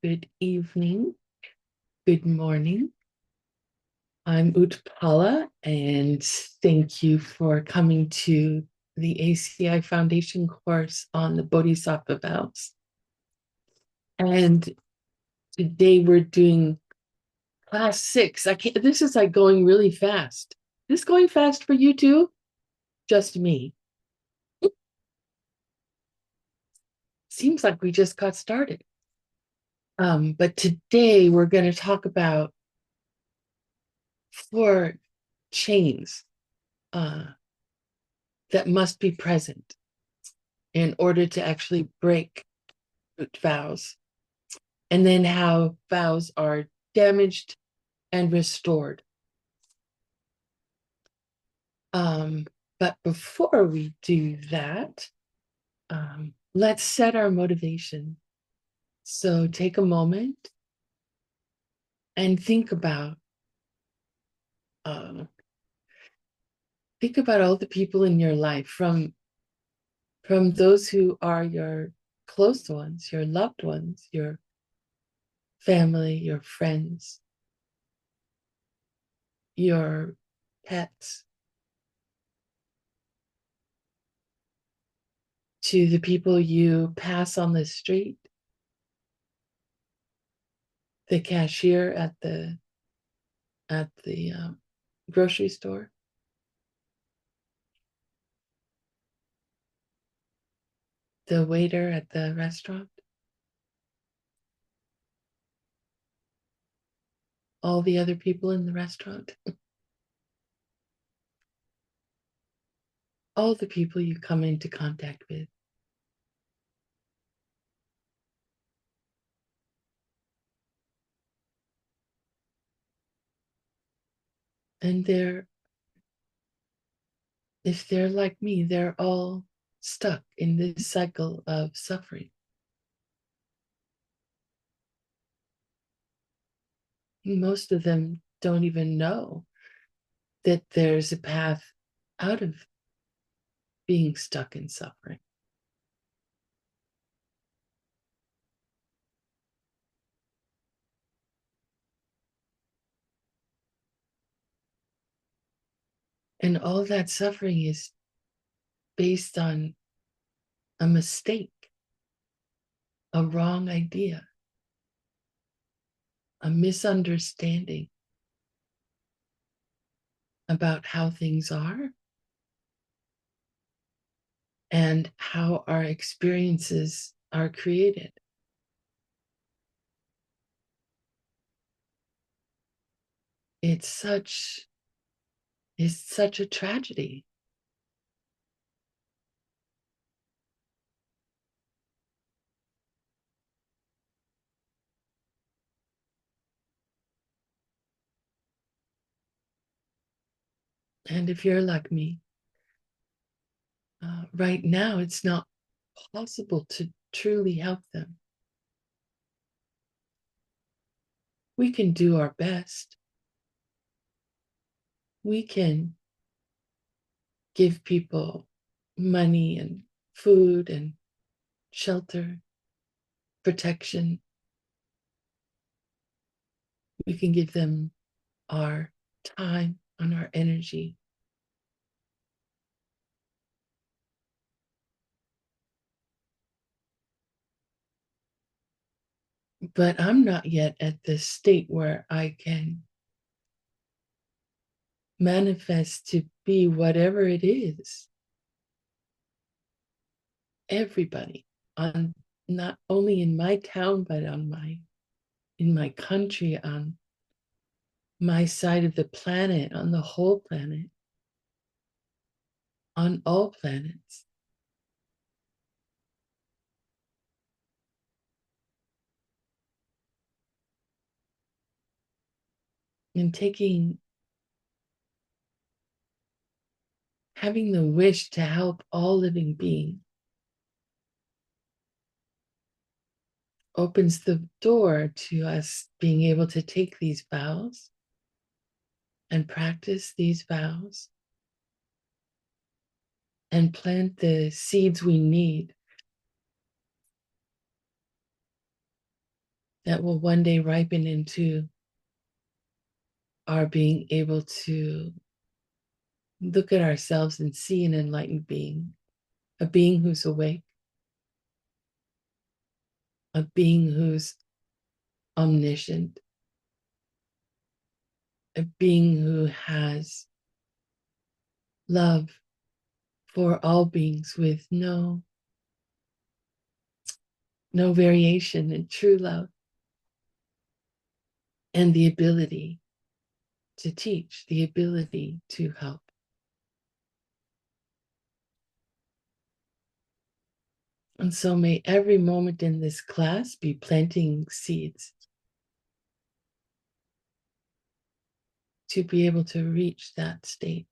good evening, good morning. I'm Utpala, and thank you for coming to the ACI Foundation course on the Bodhisattva vows. And today we're doing class 6. This is like going really fast. This going fast for you too? Just me. Seems like we just got started. But today we're going to talk about 4 chains that must be present in order to actually break root vows, and then how vows are damaged and restored. But before we do that, let's set our motivation. So take a moment and think about all the people in your life, from those who are your close ones, your loved ones, your family, your friends, your pets, to the people you pass on the street, the cashier at the grocery store, the waiter at the restaurant, all the other people in the restaurant, all the people you come into contact with. And if they're like me, they're all stuck in this cycle of suffering. Most of them don't even know that there's a path out of being stuck in suffering. And all that suffering is based on a mistake, a wrong idea, a misunderstanding about how things are and how our experiences are created. It's such a tragedy. And if you're like me, right now it's not possible to truly help them. We can do our best. We can give people money and food and shelter, protection. We can give them our time and our energy. But I'm not yet at the state where I can manifest to be whatever it is. Everybody, on not only in my town, but in my country, on my side of the planet, on the whole planet, on all planets. And having the wish to help all living beings opens the door to us being able to take these vows and practice these vows and plant the seeds we need that will one day ripen into our being able to look at ourselves and see an enlightened being, a being who's awake, a being who's omniscient, a being who has love for all beings with no variation in true love, and the ability to teach, the ability to help. And so may every moment in this class be planting seeds to be able to reach that state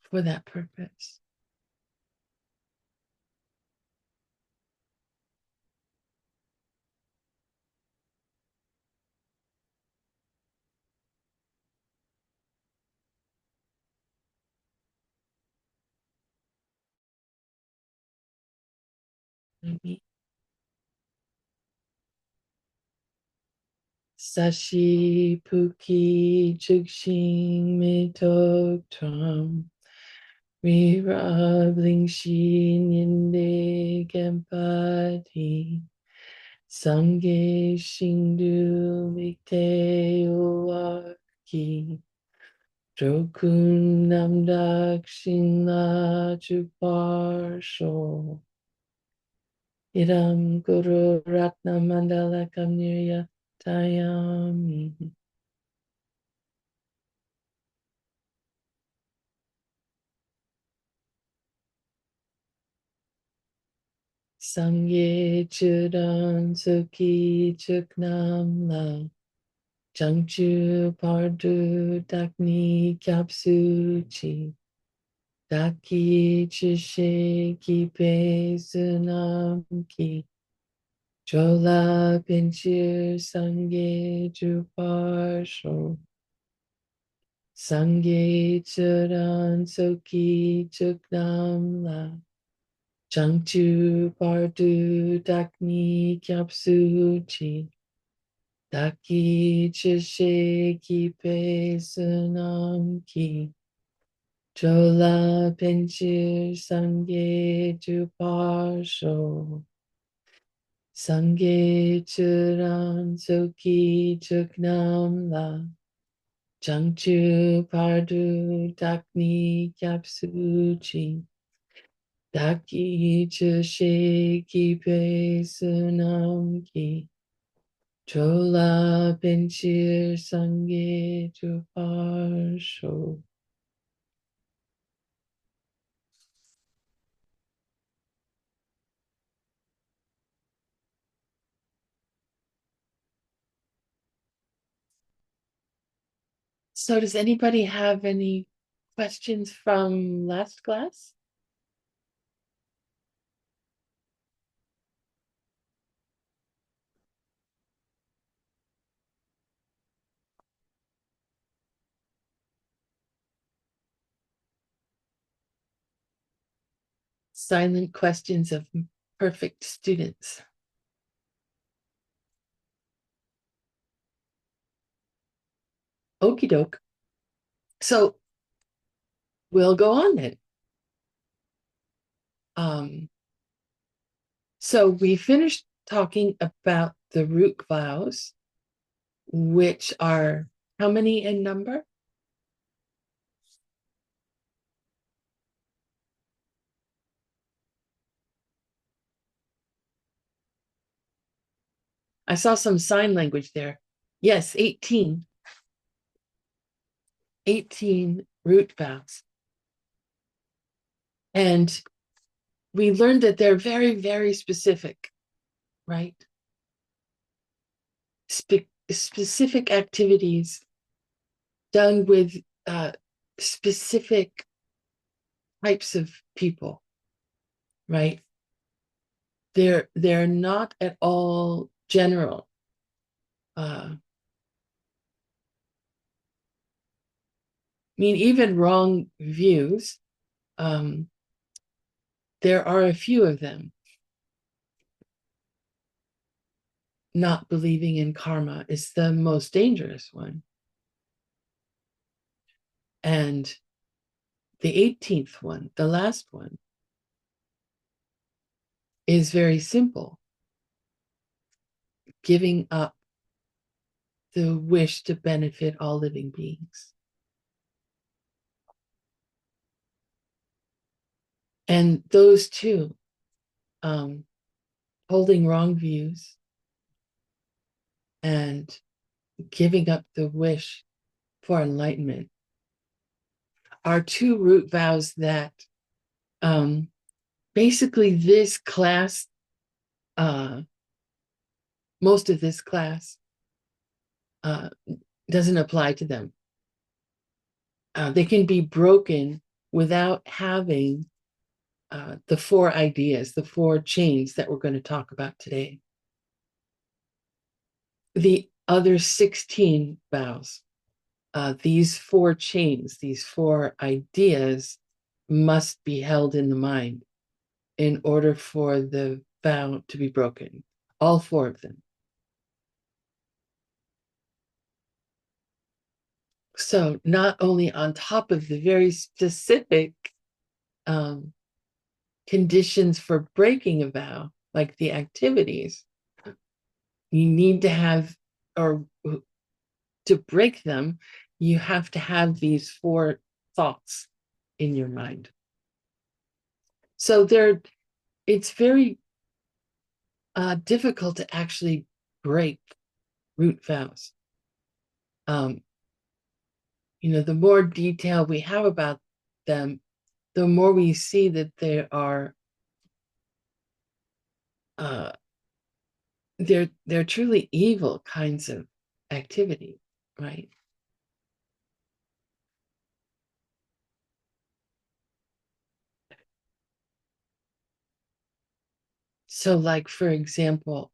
for that purpose. Maybe. Sashi Puki Jugshin Mitok Tram Mirabling Shin Yinde Gempati Sange Shindu Mikte Uwaki Jokun Namdak Shinla Chuparsho Idam Guru Ratna Mandala Kamnirya Tayami. Sangye Chudan Suki Chuknam La Jangchu Pardu Dakni Kyapsu Chi Daki Chishe Kipe Sunam Ki Chola Pinchir Sangye Juparsho Sangye Chudan Suki Chuknam La Changchu Pardu Dakni Kyapsu Chi Daki Chishe Kipe Sunam Ki Chola Penchir Sangye Juparsho Sangye Churan Soki Chuknam La Changchu Pardu Dakni Kyapsu Chi Daki Chishe Kipe Sunam Ki Chola Pinchir Sangye Juparsho. So does anybody have any questions from last class? Silent questions of perfect students. Okie doke. So we'll go on then. So we finished talking about the root vows, which are how many in number? I saw some sign language there. Yes, 18. 18 root vows. And we learned that they're very, very specific, right? Specific activities done with specific types of people, right? They're not at all general. I mean, even wrong views, there are a few of them. not believing in karma is the most dangerous one. And the 18th one, the last one, is very simple: giving up the wish to benefit all living beings. And those two, holding wrong views and giving up the wish for enlightenment, are two root vows that basically this class, most of this class, doesn't apply to them. They can be broken without having the four ideas, the four chains that we're going to talk about today. The other 16 vows, these four chains, these four ideas must be held in the mind in order for the vow to be broken. All four of them. So not only on top of the very specific conditions for breaking a vow, like the activities, you need to have, or to break them, you have to have these four thoughts in your mind. So it's very difficult to actually break root vows. The more detail we have about them, the more we see that they are they're truly evil kinds of activity, right? So, like, for example,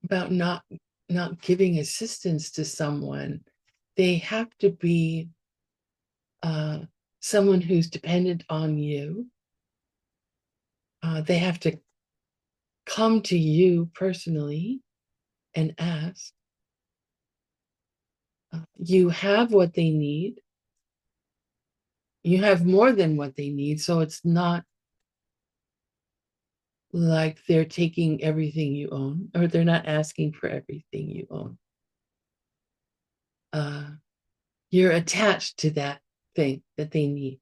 about not giving assistance to someone, they have to be someone who's dependent on you. They have to come to you personally and ask. You have what they need. You have more than what they need, so it's not like they're taking everything you own, or they're not asking for everything you own. You're attached to that thing that they need,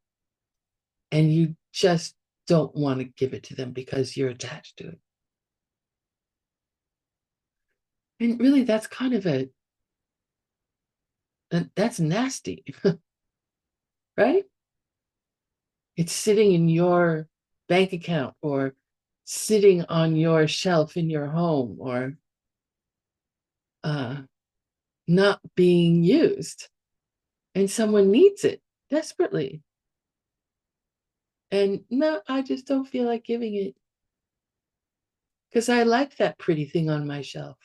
and you just don't want to give it to them because you're attached to it. And really, that's kind of that's nasty, right? It's sitting in your bank account, or sitting on your shelf in your home, or not being used, and someone needs it desperately. And no, I just don't feel like giving it because I like that pretty thing on my shelf.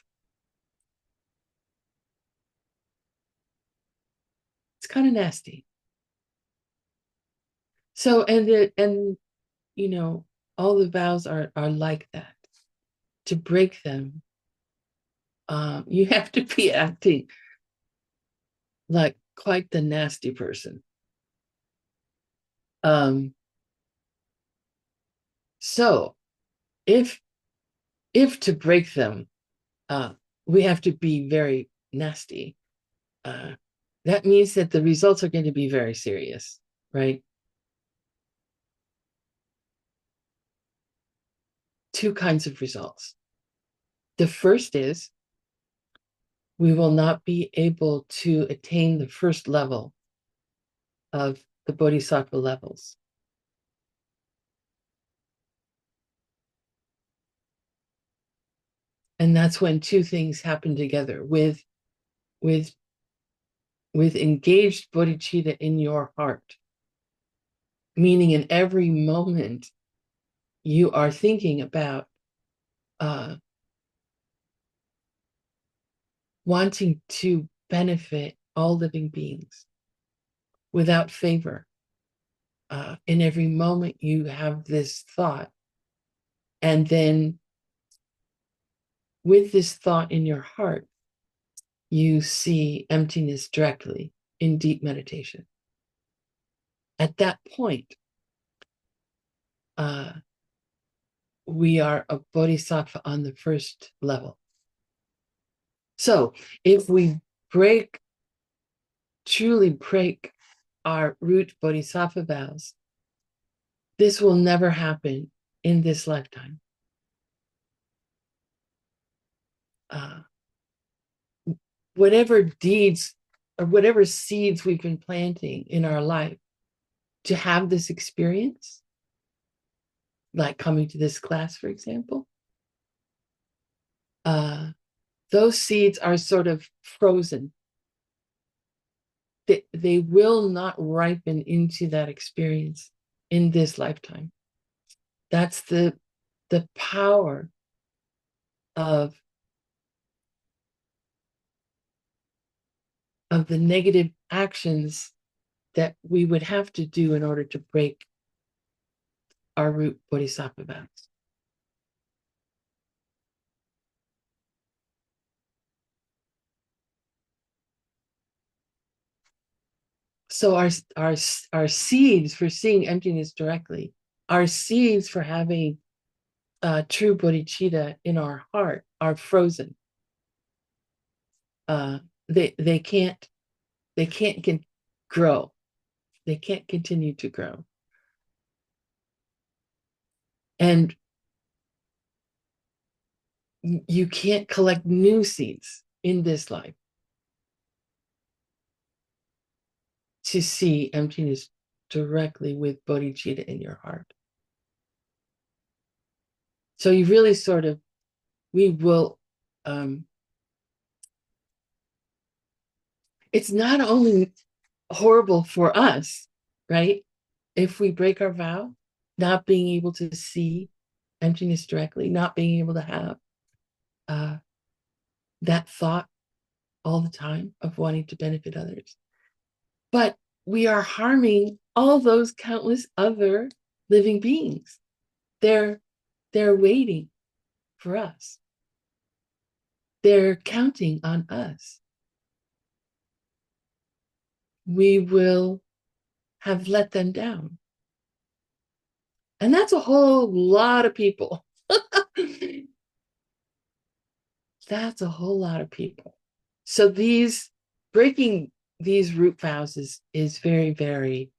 It's kind of nasty. So, all the vows are like that. To break them, you have to be acting like quite the nasty person. So if to break them, we have to be very nasty. That means that the results are going to be very serious, right? Two kinds of results. The first is we will not be able to attain the first level of the bodhisattva levels. And that's when two things happen together with engaged bodhicitta in your heart, meaning in every moment you are thinking about wanting to benefit all living beings. without favor. In every moment, you have this thought. And then with this thought in your heart, you see emptiness directly in deep meditation. At that point, we are a bodhisattva on the first level. So if we truly break our root bodhisattva vows, this will never happen in this lifetime. Whatever deeds or whatever seeds we've been planting in our life to have this experience, like coming to this class, for example, those seeds are sort of frozen. They will not ripen into that experience in this lifetime. That's the power of the negative actions that we would have to do in order to break our root bodhisattva vows. So our seeds for seeing emptiness directly, our seeds for having true bodhicitta in our heart are frozen. They can't grow. They can't continue to grow. And you can't collect new seeds in this life to see emptiness directly with bodhicitta in your heart. So you really we will, it's not only horrible for us, right? If we break our vow, not being able to see emptiness directly, not being able to have that thought all the time of wanting to benefit others. But we are harming all those countless other living beings. They're waiting for us. They're counting on us. We will have let them down. And that's a whole lot of people. That's a whole lot of people. So breaking these root vows is very, very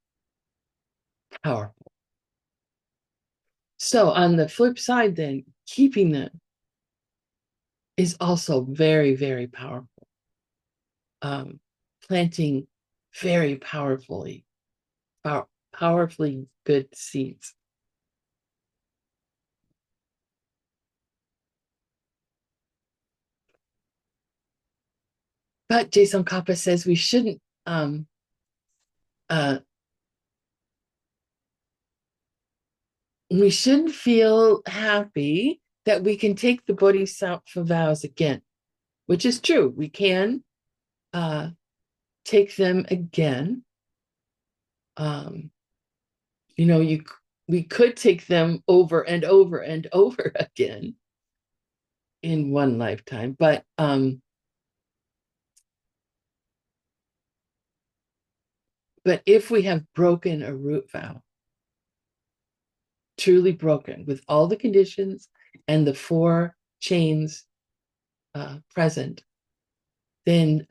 powerful. So on the flip side, then, keeping them is also very, very powerful. Planting very powerfully good seeds. But Jason Kappa says we shouldn't feel happy that we can take the bodhisattva vows again, which is true. We can take them again. We could take them over and over and over again in one lifetime, but if we have broken a root vow, truly broken with all the conditions and the 4 chains present, then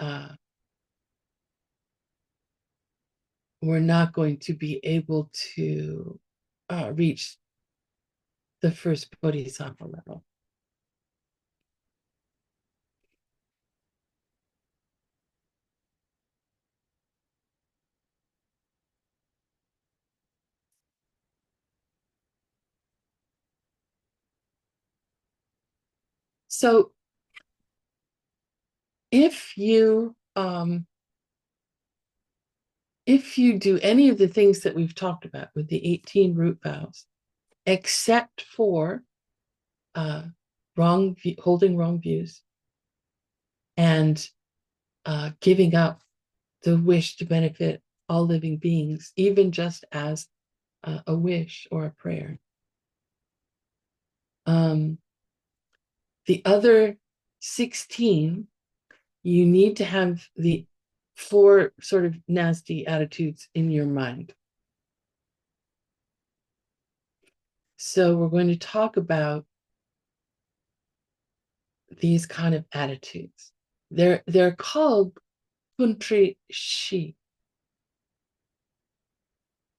we're not going to be able to reach the first bodhisattva level. So if you do any of the things that we've talked about with the 18 root vows, except for holding wrong views and giving up the wish to benefit all living beings, even just as a wish or a prayer. The other 16, you need to have the 4 sort of nasty attitudes in your mind. So we're going to talk about these kind of attitudes. They're called kuntri shi.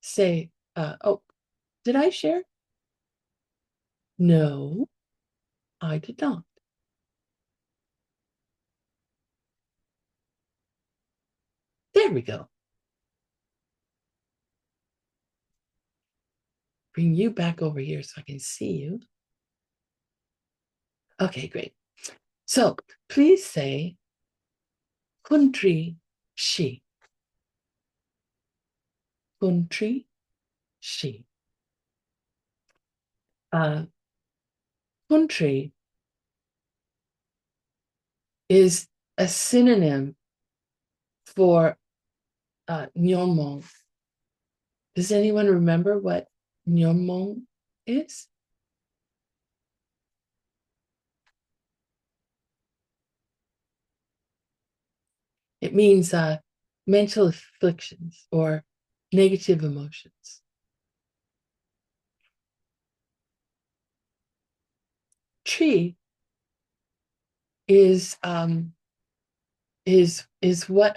Say, oh, did I share? No, I did not. There we go. Bring you back over here so I can see you. Okay, great. So please say kuntri shi. Kuntri shi. Kuntri is a synonym for nyomong. Does anyone remember what nyomong is? It means mental afflictions or negative emotions. Tree is what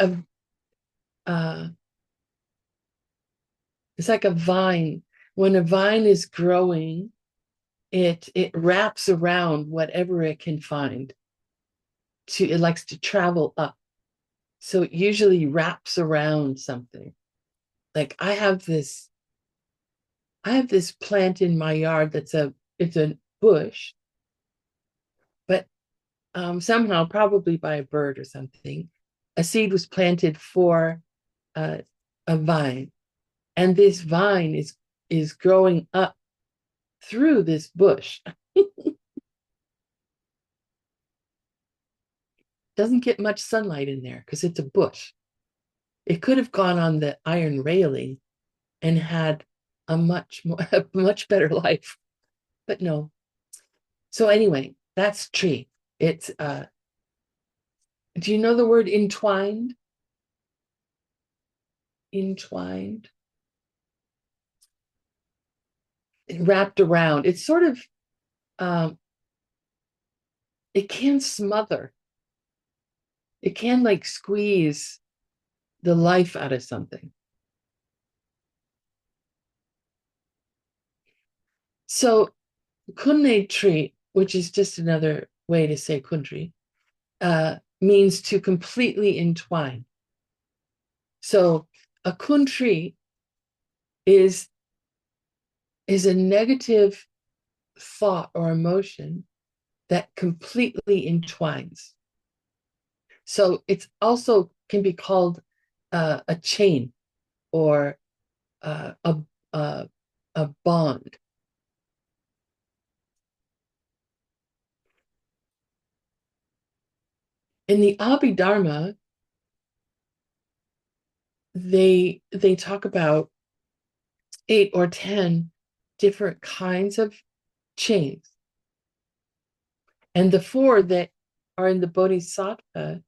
it's like a vine. When a vine is growing, it wraps around whatever it can find. It likes to travel up. So it usually wraps around something. Like I have this plant in my yard it's a bush, but somehow, probably by a bird or something, a seed was planted for a vine, and this vine is growing up through this bush. Doesn't get much sunlight in there because it's a bush. It could have gone on the iron railing and had a much better life, but no. So anyway, that's tree. It's do you know the word entwined? Entwined, wrapped around. It's sort of it can smother. It can like squeeze the life out of something. So kunne tree, which is just another way to say country, means to completely entwine. So a country is a negative thought or emotion that completely entwines. So it's also can be called a chain or a bond. In the Abhidharma, they talk about 8 or 10 different kinds of chains. And the 4 that are in the Bodhisattva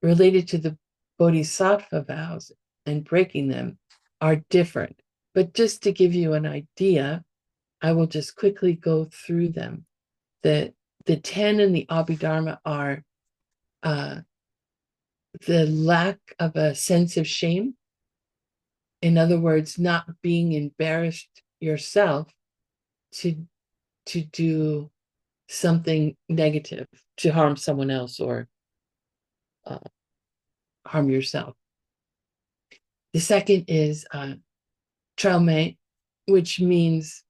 related to the Bodhisattva vows and breaking them are different. But just to give you an idea, I will just quickly go through them. The 10 in the Abhidharma are the lack of a sense of shame. In other words, not being embarrassed yourself to do something negative, to harm someone else or harm yourself. The second is traume, which means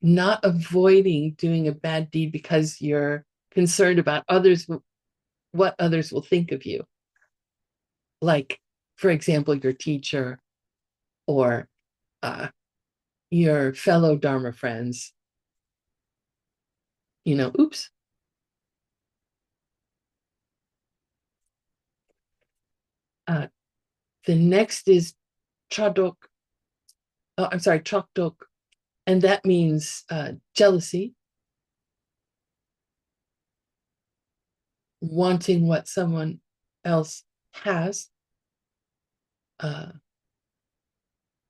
not avoiding doing a bad deed because you're concerned about what others will think of you. Like, for example, your teacher or your fellow Dharma friends. Oops. Uh, the next is Chadok. I'm sorry, Chokdok, and that means jealousy, wanting what someone else has.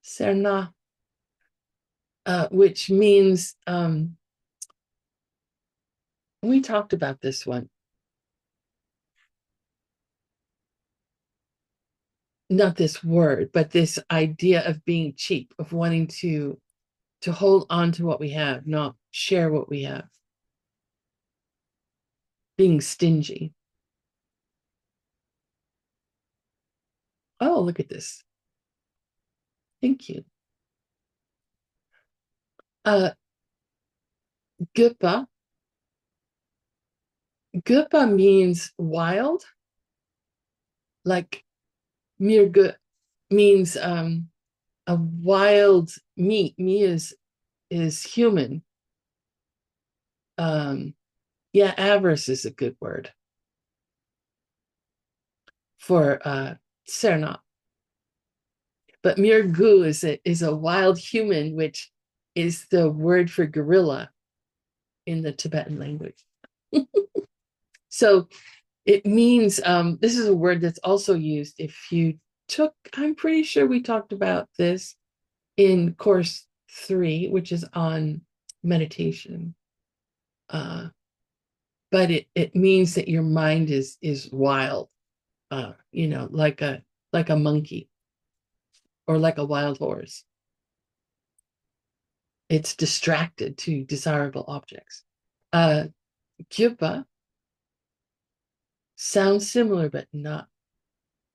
Serna, which means we talked about this one. Not this word, but this idea of being cheap, of wanting to hold on to what we have, not share what we have. Being stingy. Oh, look at this. Thank you. Gupa. Gupa means wild, like mirgu means a wild meat. Me is human. Yeah, avarice is a good word for Sernat. But mirgu is a wild human, which is the word for gorilla in the Tibetan language. So it means this is a word that's also used if you took, I'm pretty sure we talked about this in course 3, which is on meditation. But it means that your mind is wild, like a monkey or like a wild horse. It's distracted to desirable objects. Gyupa sounds similar, but not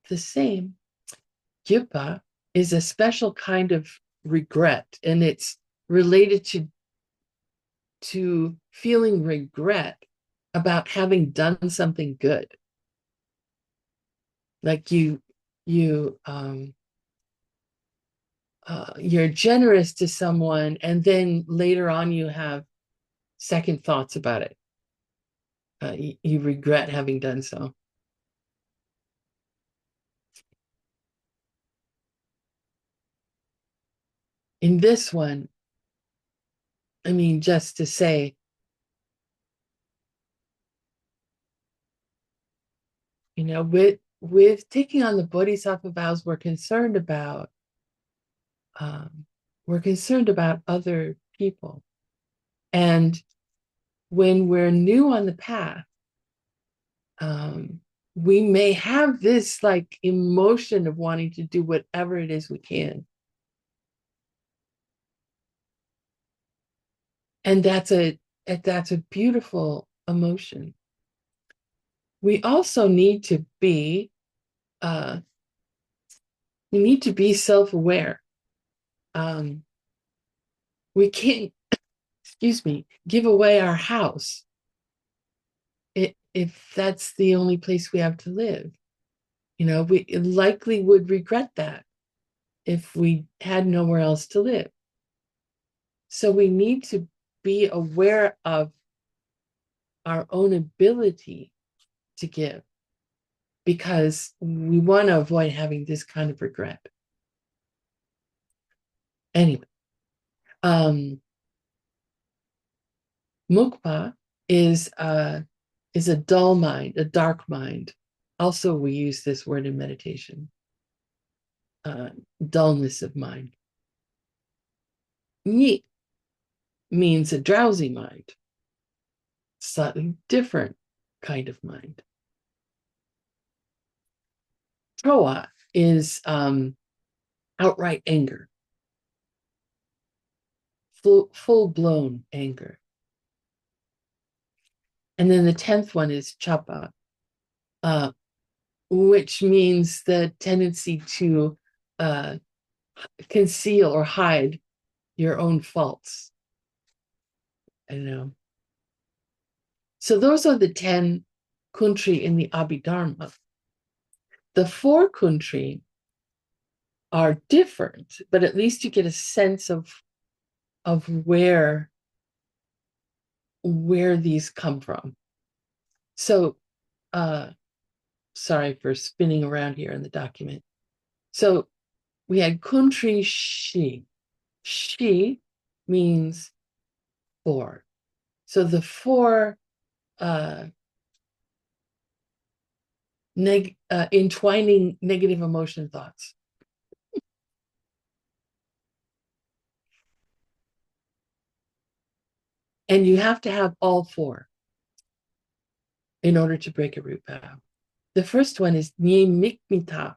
the same. Gyupa is a special kind of regret, and it's related to feeling regret about having done something good. Like you're generous to someone, and then later on you have second thoughts about it. You regret having done so. In this one, I mean, just to say, with taking on the bodhisattva vows, um, we're concerned about other people. And when we're new on the path, we may have this like emotion of wanting to do whatever it is we can. And that's a beautiful emotion. We also need to be self-aware. We can't, excuse me, give away our house if that's the only place we have to live. We likely would regret that if we had nowhere else to live. So we need to be aware of our own ability to give, because we want to avoid having this kind of regret. Anyway, mukpa is a dull mind, a dark mind. Also, we use this word in meditation. Dullness of mind. Ni means a drowsy mind, slightly different kind of mind. Troa is outright anger, full-blown anger. And then the 10th one is chapa, which means the tendency to conceal or hide your own faults. I know. So those are the 10 kuntri in the Abhidharma. The 4 kuntri are different, but at least you get a sense of where these come from. So sorry for spinning around here in the document. So we had country shi. Shi means four. So the four entwining negative emotion thoughts. And you have to have all four in order to break a root vow. The first one is nye mikmita.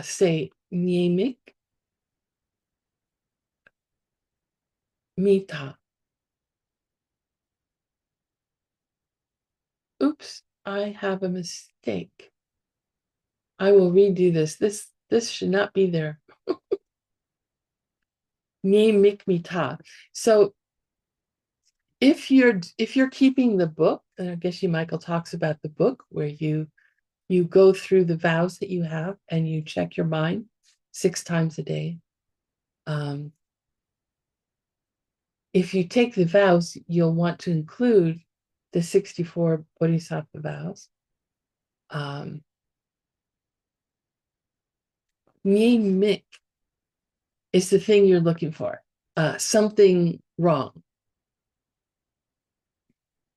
Say nye mikmita. Oops, I have a mistake. I will redo this. This should not be there. Nye mikmita. So if you're keeping the book, Geshe Michael talks about the book where you go through the vows that you have and you check your mind 6 times a day. If you take the vows, you'll want to include the 64 Bodhisattva vows. Nye mik is the thing you're looking for. Something wrong.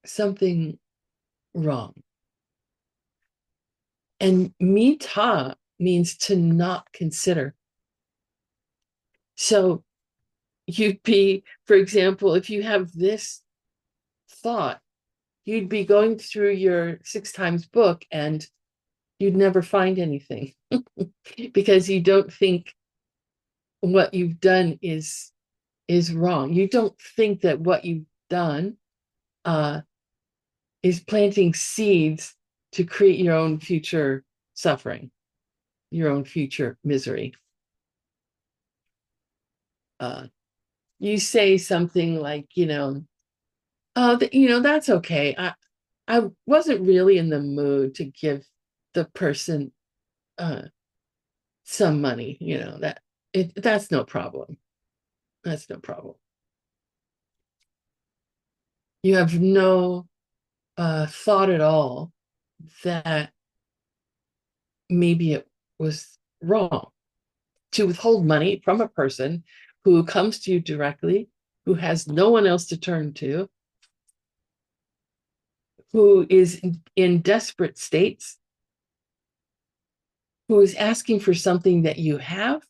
Something wrong. And mita means to not consider. So you'd be, for example, if you have this thought, you'd be going through your 6 times book and you'd never find anything because you don't think what you've done is wrong. You don't think that what you've done is planting seeds to create your own future suffering, your own future misery. You say something like, oh, that's okay. I wasn't really in the mood to give the person some money, that's no problem. That's no problem. You have no thought at all that maybe it was wrong to withhold money from a person who comes to you directly, who has no one else to turn to, who is in desperate states, who is asking for something that you have.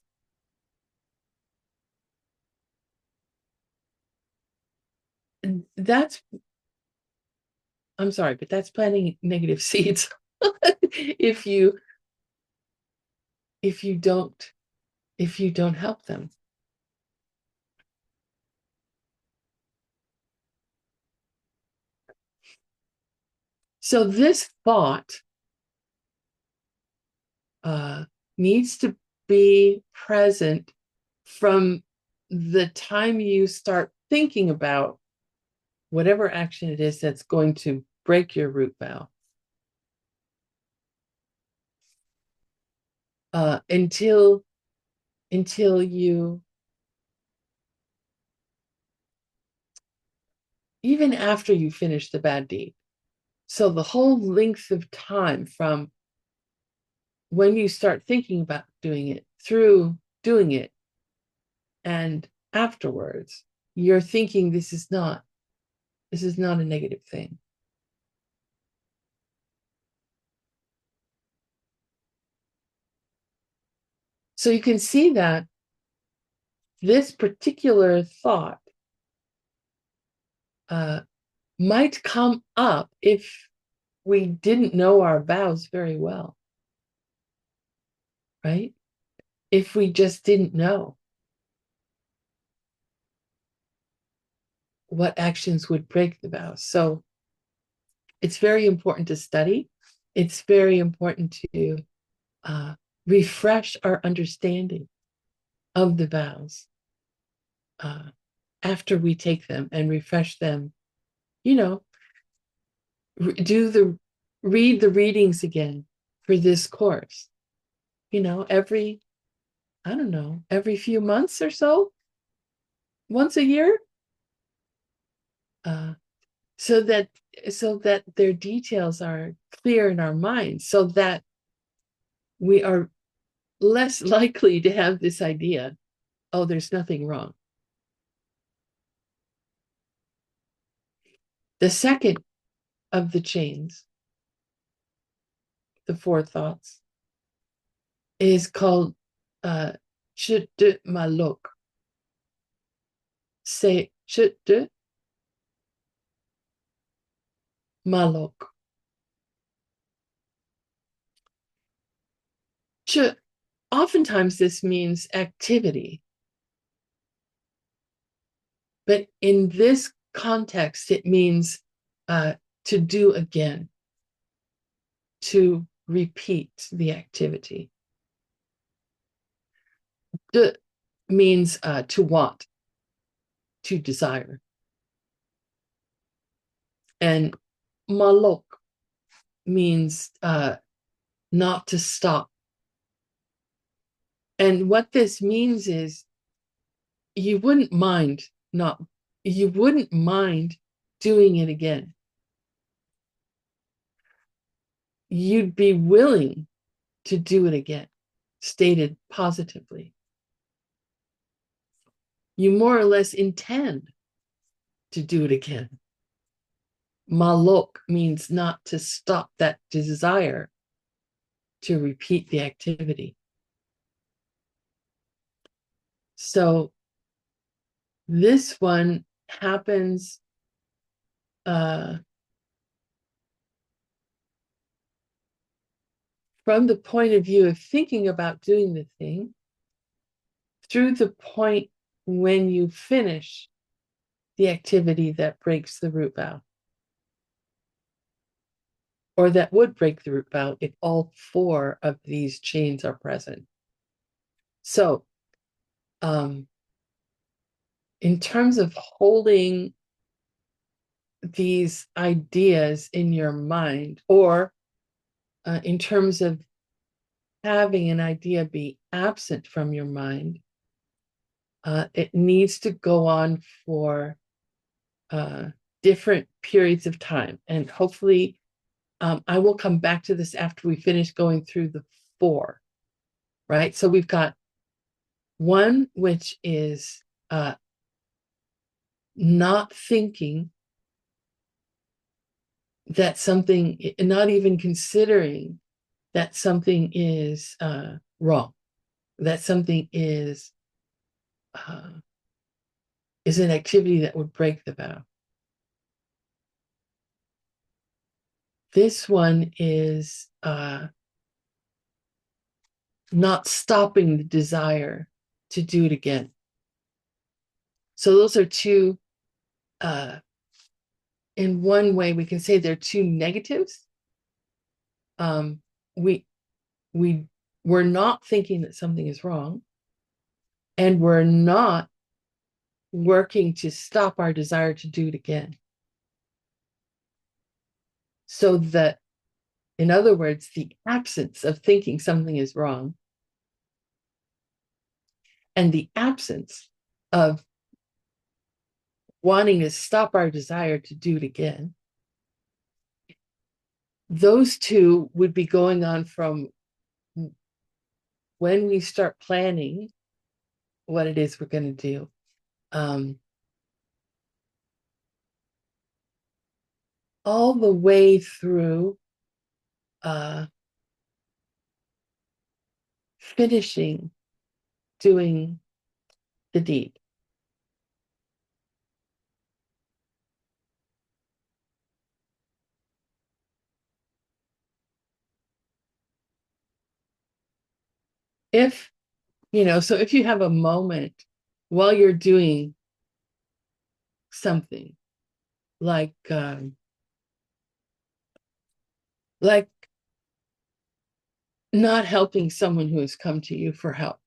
I'm sorry, but that's planting negative seeds. if you don't help them. So this thought needs to be present from the time you start thinking about whatever action it is that's going to break your root vow. Until you, even after you finish the bad deed. So the whole length of time from when you start thinking about doing it through doing it and afterwards, you're thinking this is not a negative thing. So you can see that this particular thought might come up if we didn't know our vows very well, right? If we just didn't know what actions would break the vows. So it's very important to study. It's very important to refresh our understanding of the vows after we take them and refresh them, read the readings again for this course, every few months or so, once a year, so that so that their details are clear in our minds, so that we are less likely to have this idea, oh, there's nothing wrong. The second of the chains, the four thoughts, is called chut de malok. Say chut de malok. Chut, oftentimes this means activity, but in this context, it means to do again, to repeat the activity. De means to want, to desire. And malok means not to stop. And what this means is you wouldn't mind not, you wouldn't mind doing it again. You'd be willing to do it again, stated positively. You more or less intend to do it again. Malok means not to stop that desire to repeat the activity. So this one happens from the point of view of thinking about doing the thing through the point when you finish the activity that breaks the root vow, or that would break the root vow if all four of these chains are present. So, in terms of holding these ideas in your mind, or in terms of having an idea be absent from your mind, it needs to go on for different periods of time. And hopefully, I will come back to this after we finish going through the four, right? So we've got one, which is not thinking that something, not even considering that something is wrong, that something is an activity that would break the vow. This one is not stopping the desire to do it again. So those are two, in one way, we can say they're two negatives. We're not thinking that something is wrong, and we're not working to stop our desire to do it again. So that, in other words, the absence of thinking something is wrong and the absence of wanting to stop our desire to do it again, those two would be going on from when we start planning what it is we're going to do. All the way through finishing doing the deed. If, so if you have a moment while you're doing something like not helping someone who has come to you for help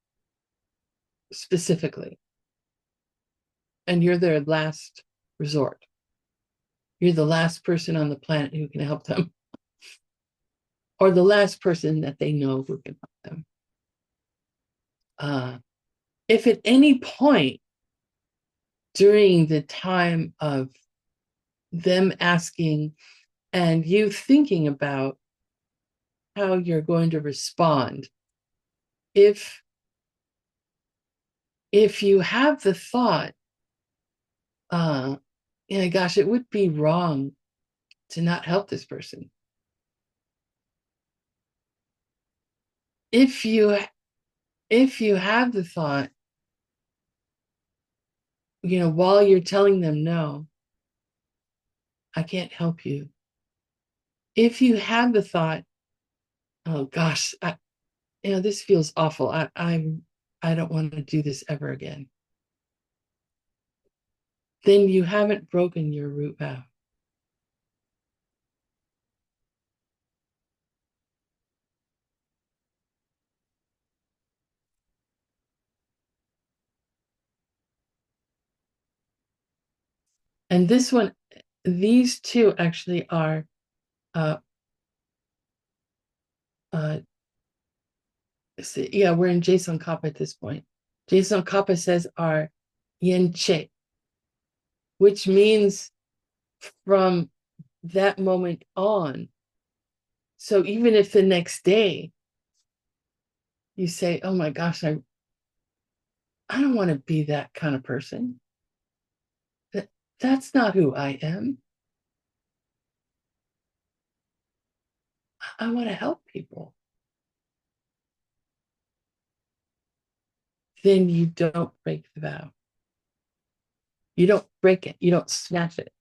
specifically, and you're their last resort, you're the last person on the planet who can help them, or the last person that they know who can help them. If at any point during the time of them asking and you thinking about how you're going to respond. If you have the thought, yeah, gosh, it would be wrong to not help this person. If you have the thought, while you're telling them no, I can't help you. If you have the thought, oh gosh, this feels awful. I don't want to do this ever again. Then you haven't broken your root vow. And these two actually are, uh, uh, yeah, we're in Jason Kappa at this point. Jason Kappa says are yenche, which means from that moment on. So even if the next day you say, oh my gosh, I don't want to be that kind of person. That's not who I am. I want to help people. Then you don't break the vow. You don't break it. You don't snatch it.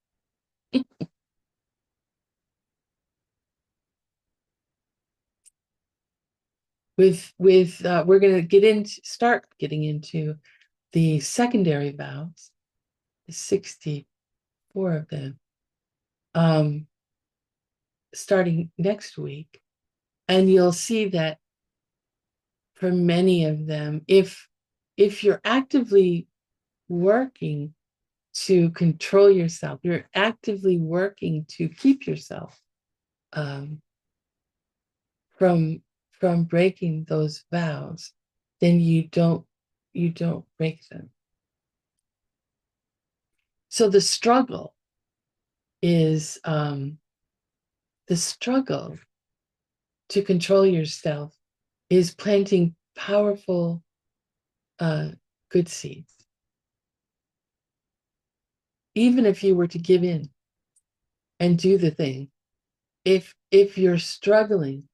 We're going to start getting into the secondary vows, the 64 of them, starting next week. And you'll see that for many of them, if you're actively working to control yourself, you're actively working to keep yourself um, from breaking those vows, then you don't break them. So the struggle is the struggle to control yourself is planting powerful good seeds. Even if you were to give in and do the thing, if you're struggling,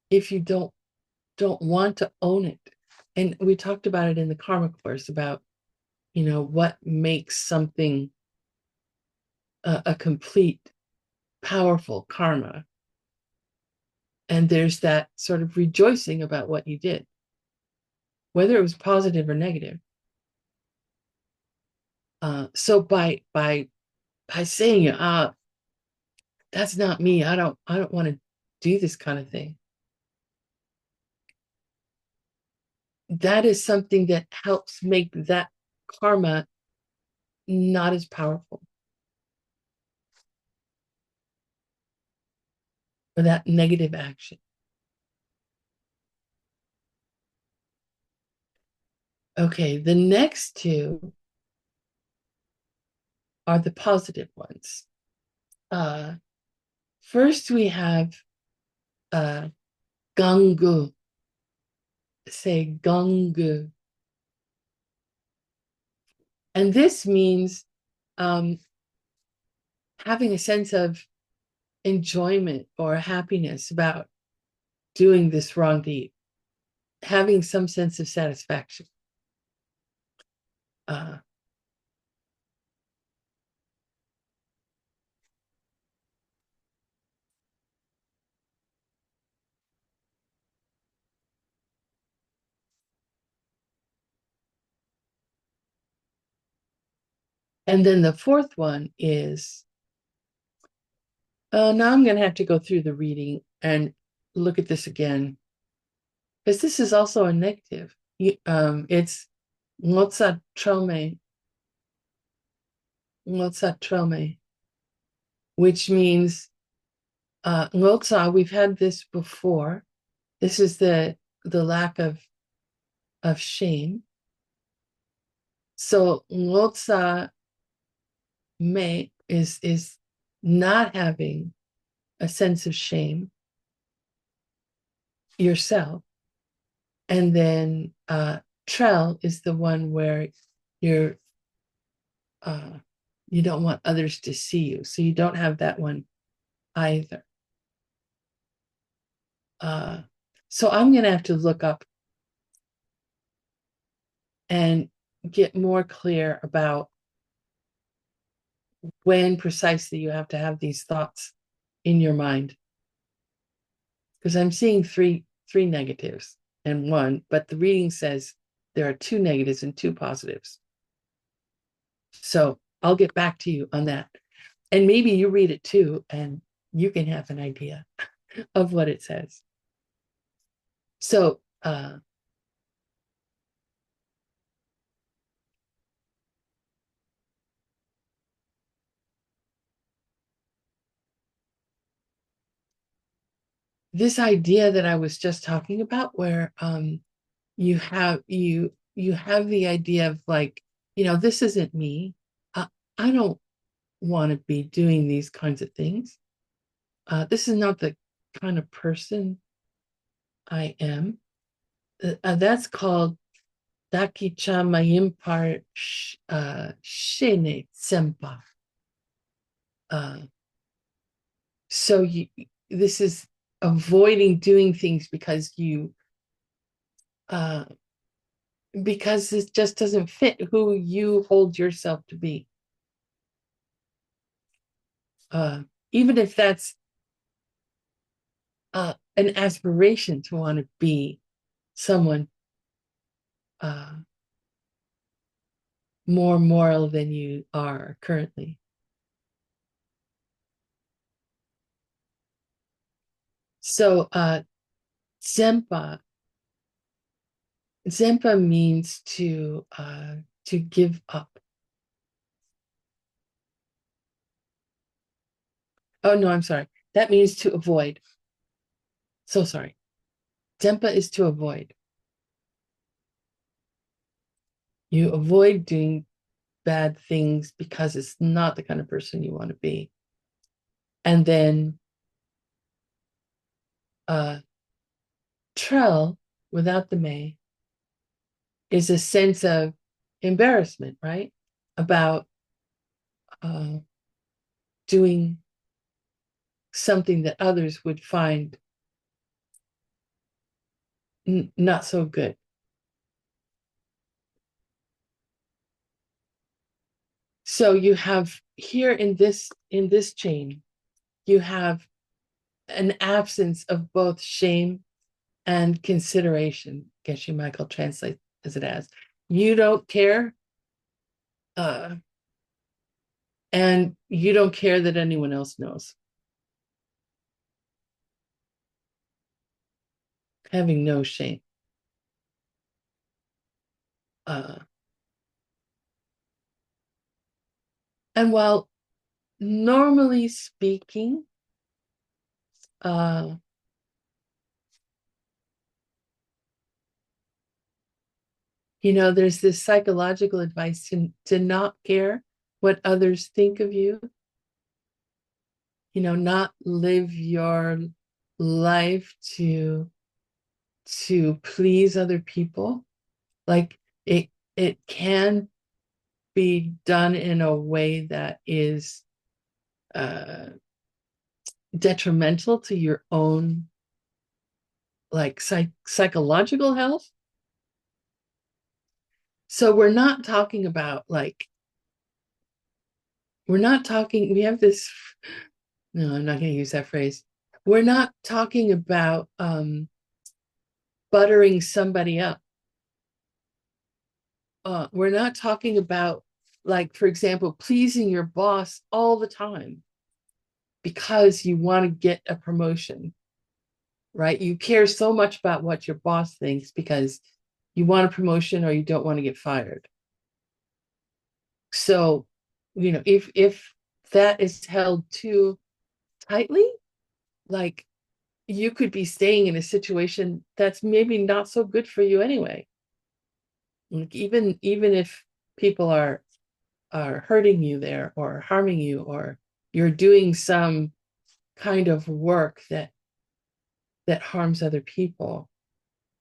if you don't want to own it, and we talked about it in the karma course about what makes something a complete powerful karma, and there's that sort of rejoicing about what you did, whether it was positive or negative. So by saying, that's not me, I don't want to do this kind of thing, that is something that helps make that karma not as powerful, or that negative action. Okay, the next two are the positive ones. First, we have gangu. Say gangu. And this means having a sense of enjoyment or happiness about doing this wrong deed, having some sense of satisfaction. And then the fourth one is, now I'm going to have to go through the reading and look at this again, because this is also a negative. It's ngotsa trome, which means ngotsa. We've had this before. This is the lack of shame. So ngotsa me is not having a sense of shame yourself. And then Trell is the one where you're you don't want others to see you. So you don't have that one either. So I'm going to have to look up and get more clear about when precisely you have to have these thoughts in your mind. Because I'm seeing three negatives and one, but the reading says there are two negatives and two positives. So I'll get back to you on that. And maybe you read it too, and you can have an idea of what it says. So this idea that I was just talking about, where you have the idea of like, this isn't me. I don't want to be doing these kinds of things. This is not the kind of person I am. That's called Dakicha Mayimpar Shene Sempa. So this is avoiding doing things because because it just doesn't fit who you hold yourself to be. Even if that's an aspiration to want to be someone more moral than you are currently. So Zempa means to give up. Oh no, I'm sorry. That means to avoid. So sorry. Zempa is to avoid. You avoid doing bad things because it's not the kind of person you want to be. And then Trell, without the may, is a sense of embarrassment, right? About doing something that others would find not so good. So you have here in this chain, you have an absence of both shame and consideration. Geshe Michael translates it as you don't care, and you don't care that anyone else knows. Having no shame. And while normally speaking, there's this psychological advice to not care what others think of you, not live your life to please other people. Like it can be done in a way that is detrimental to your own like psychological health. So we're not talking about we have this, no, I'm not going to use that phrase. We're not talking about buttering somebody up. We're not talking about, like, for example, pleasing your boss all the time because you want to get a promotion, right? You care so much about what your boss thinks because you want a promotion or you don't want to get fired. So, if that is held too tightly, like you could be staying in a situation that's maybe not so good for you anyway. Like even if people are are hurting you there or harming you, or you're doing some kind of work that harms other people,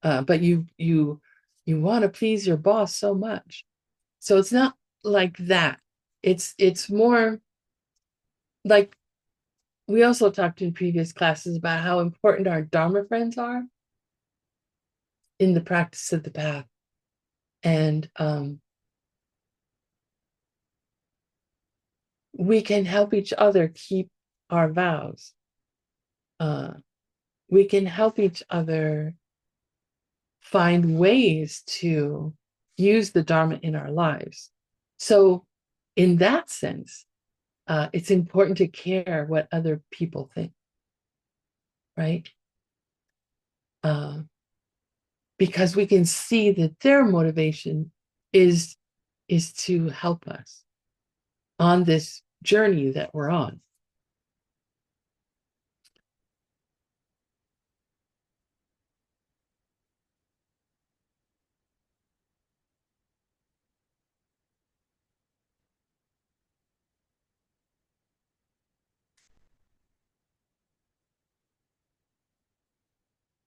but you want to please your boss so much. So it's not like that. It's more like, we also talked in previous classes about how important our Dharma friends are in the practice of the path. And we can help each other keep our vows. We can help each other find ways to use the Dharma in our lives. So, in that sense, it's important to care what other people think, right? Because we can see that their motivation is to help us on this journey that we're on.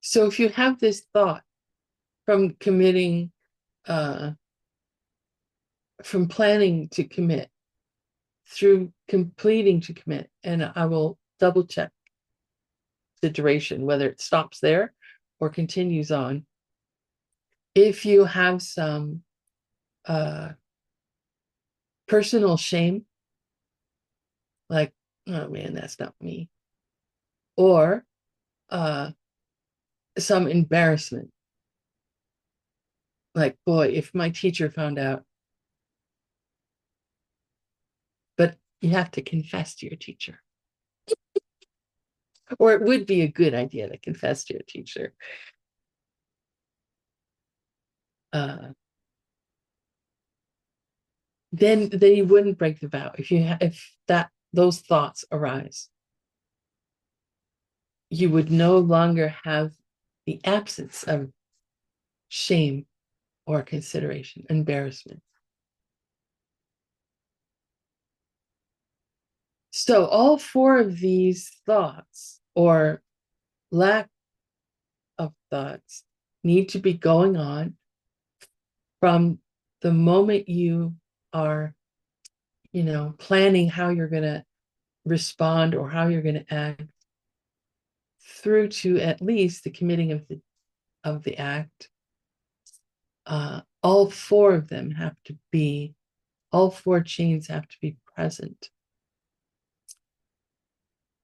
So if you have this thought from committing, uh, from planning to commit, through completing to commit, and I will double check the duration, whether it stops there or continues on. If you have some uh, personal shame, like, oh man, that's not me, or some embarrassment, like, boy, if my teacher found out, but you have to confess to your teacher. Or it would be a good idea to confess to your teacher. Uh, then you wouldn't break the vow if those thoughts arise. You would no longer have the absence of shame or consideration, embarrassment. So all four of these thoughts, or lack of thoughts, need to be going on from the moment you are, planning how you're going to respond or how you're going to act, through to at least the committing of the act. All four of them have to be, all four chains have to be present.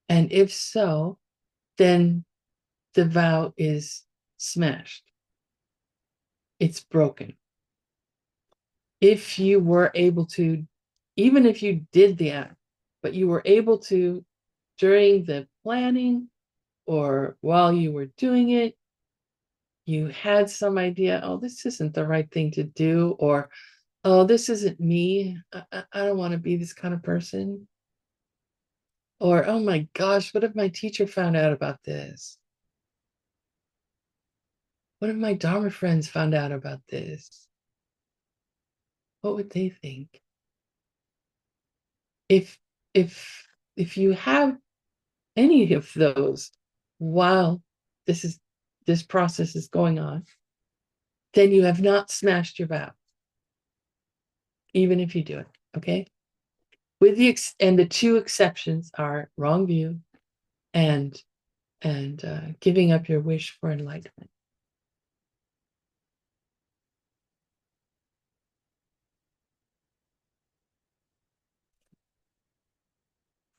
And if so, then the vow is smashed. It's broken. If you were able to, even if you did the act, but you were able to, during the planning or while you were doing it, you had some idea, oh, this isn't the right thing to do, or, oh, this isn't me. I don't want to be this kind of person. Or, oh my gosh, what if my teacher found out about this? What if my Dharma friends found out about this? What would they think? If if if you have any of those while this process is going on, then you have not smashed your vow, even if you do it. Okay. And the two exceptions are wrong view and giving up your wish for enlightenment.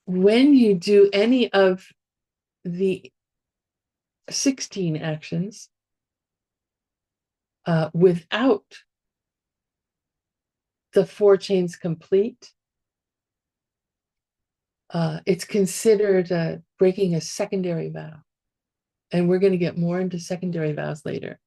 When you do any of the 16 actions without the four chains complete, it's considered breaking a secondary vow. And we're going to get more into secondary vows later.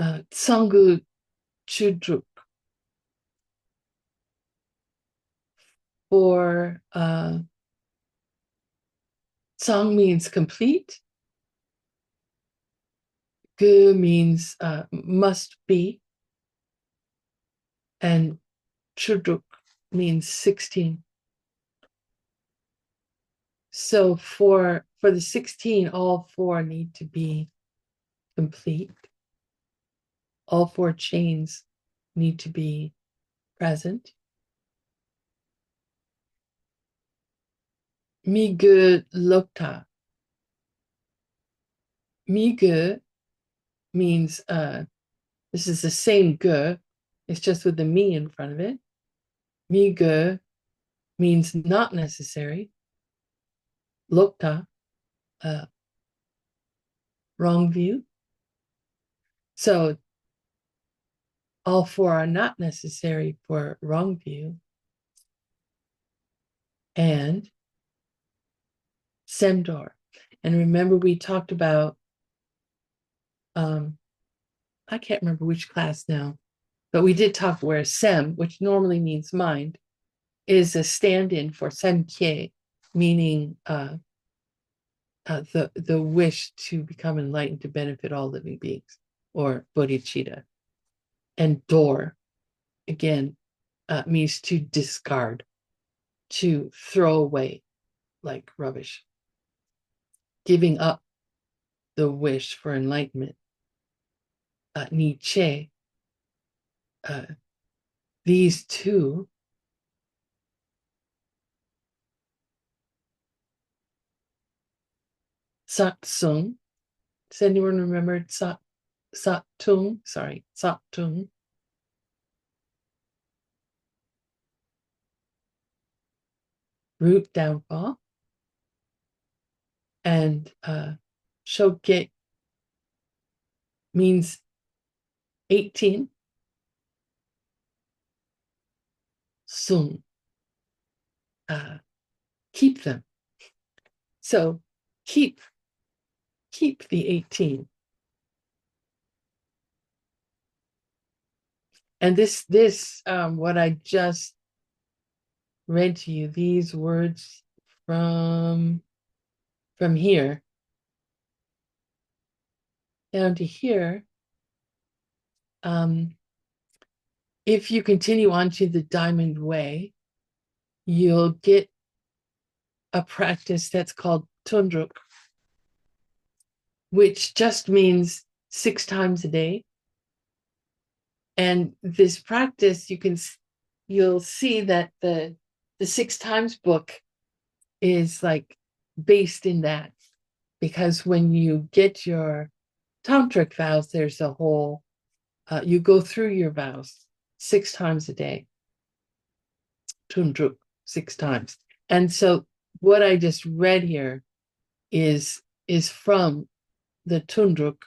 Tsangu Chudruk for Tsang means complete, Gu means must be, and Chudruk means 16. So for the 16, all four need to be complete. All four chains need to be present. Migu lokta. Migu means this is the same gu, it's just with the mi in front of it. Migu means not necessary. Lokta, wrong view. So all four are not necessary for wrong view. And Semdor. And remember, we talked about, I can't remember which class now, but we did talk where Sem, which normally means mind, is a stand-in for Semkye, meaning the wish to become enlightened to benefit all living beings, or bodhicitta. And Dor, again, means to discard, to throw away like rubbish, giving up the wish for enlightenment. Nietzsche, these two Satsung. Does anyone remember Satung? Sorry, Satung. Root downfall. And Shoge means 18. Sung, keep them. So keep the 18. And this what I just read to you, these words from here down to here, if you continue on to the Diamond Way, you'll get a practice that's called Tundruk, which just means 6 times a day. And this practice, you'll see that the 6 times book is like based in that, because when you get your tantric vows, there's a whole you go through your vows 6 times a day, Tundruk, 6 times. And so what I just read here is from the Tundruk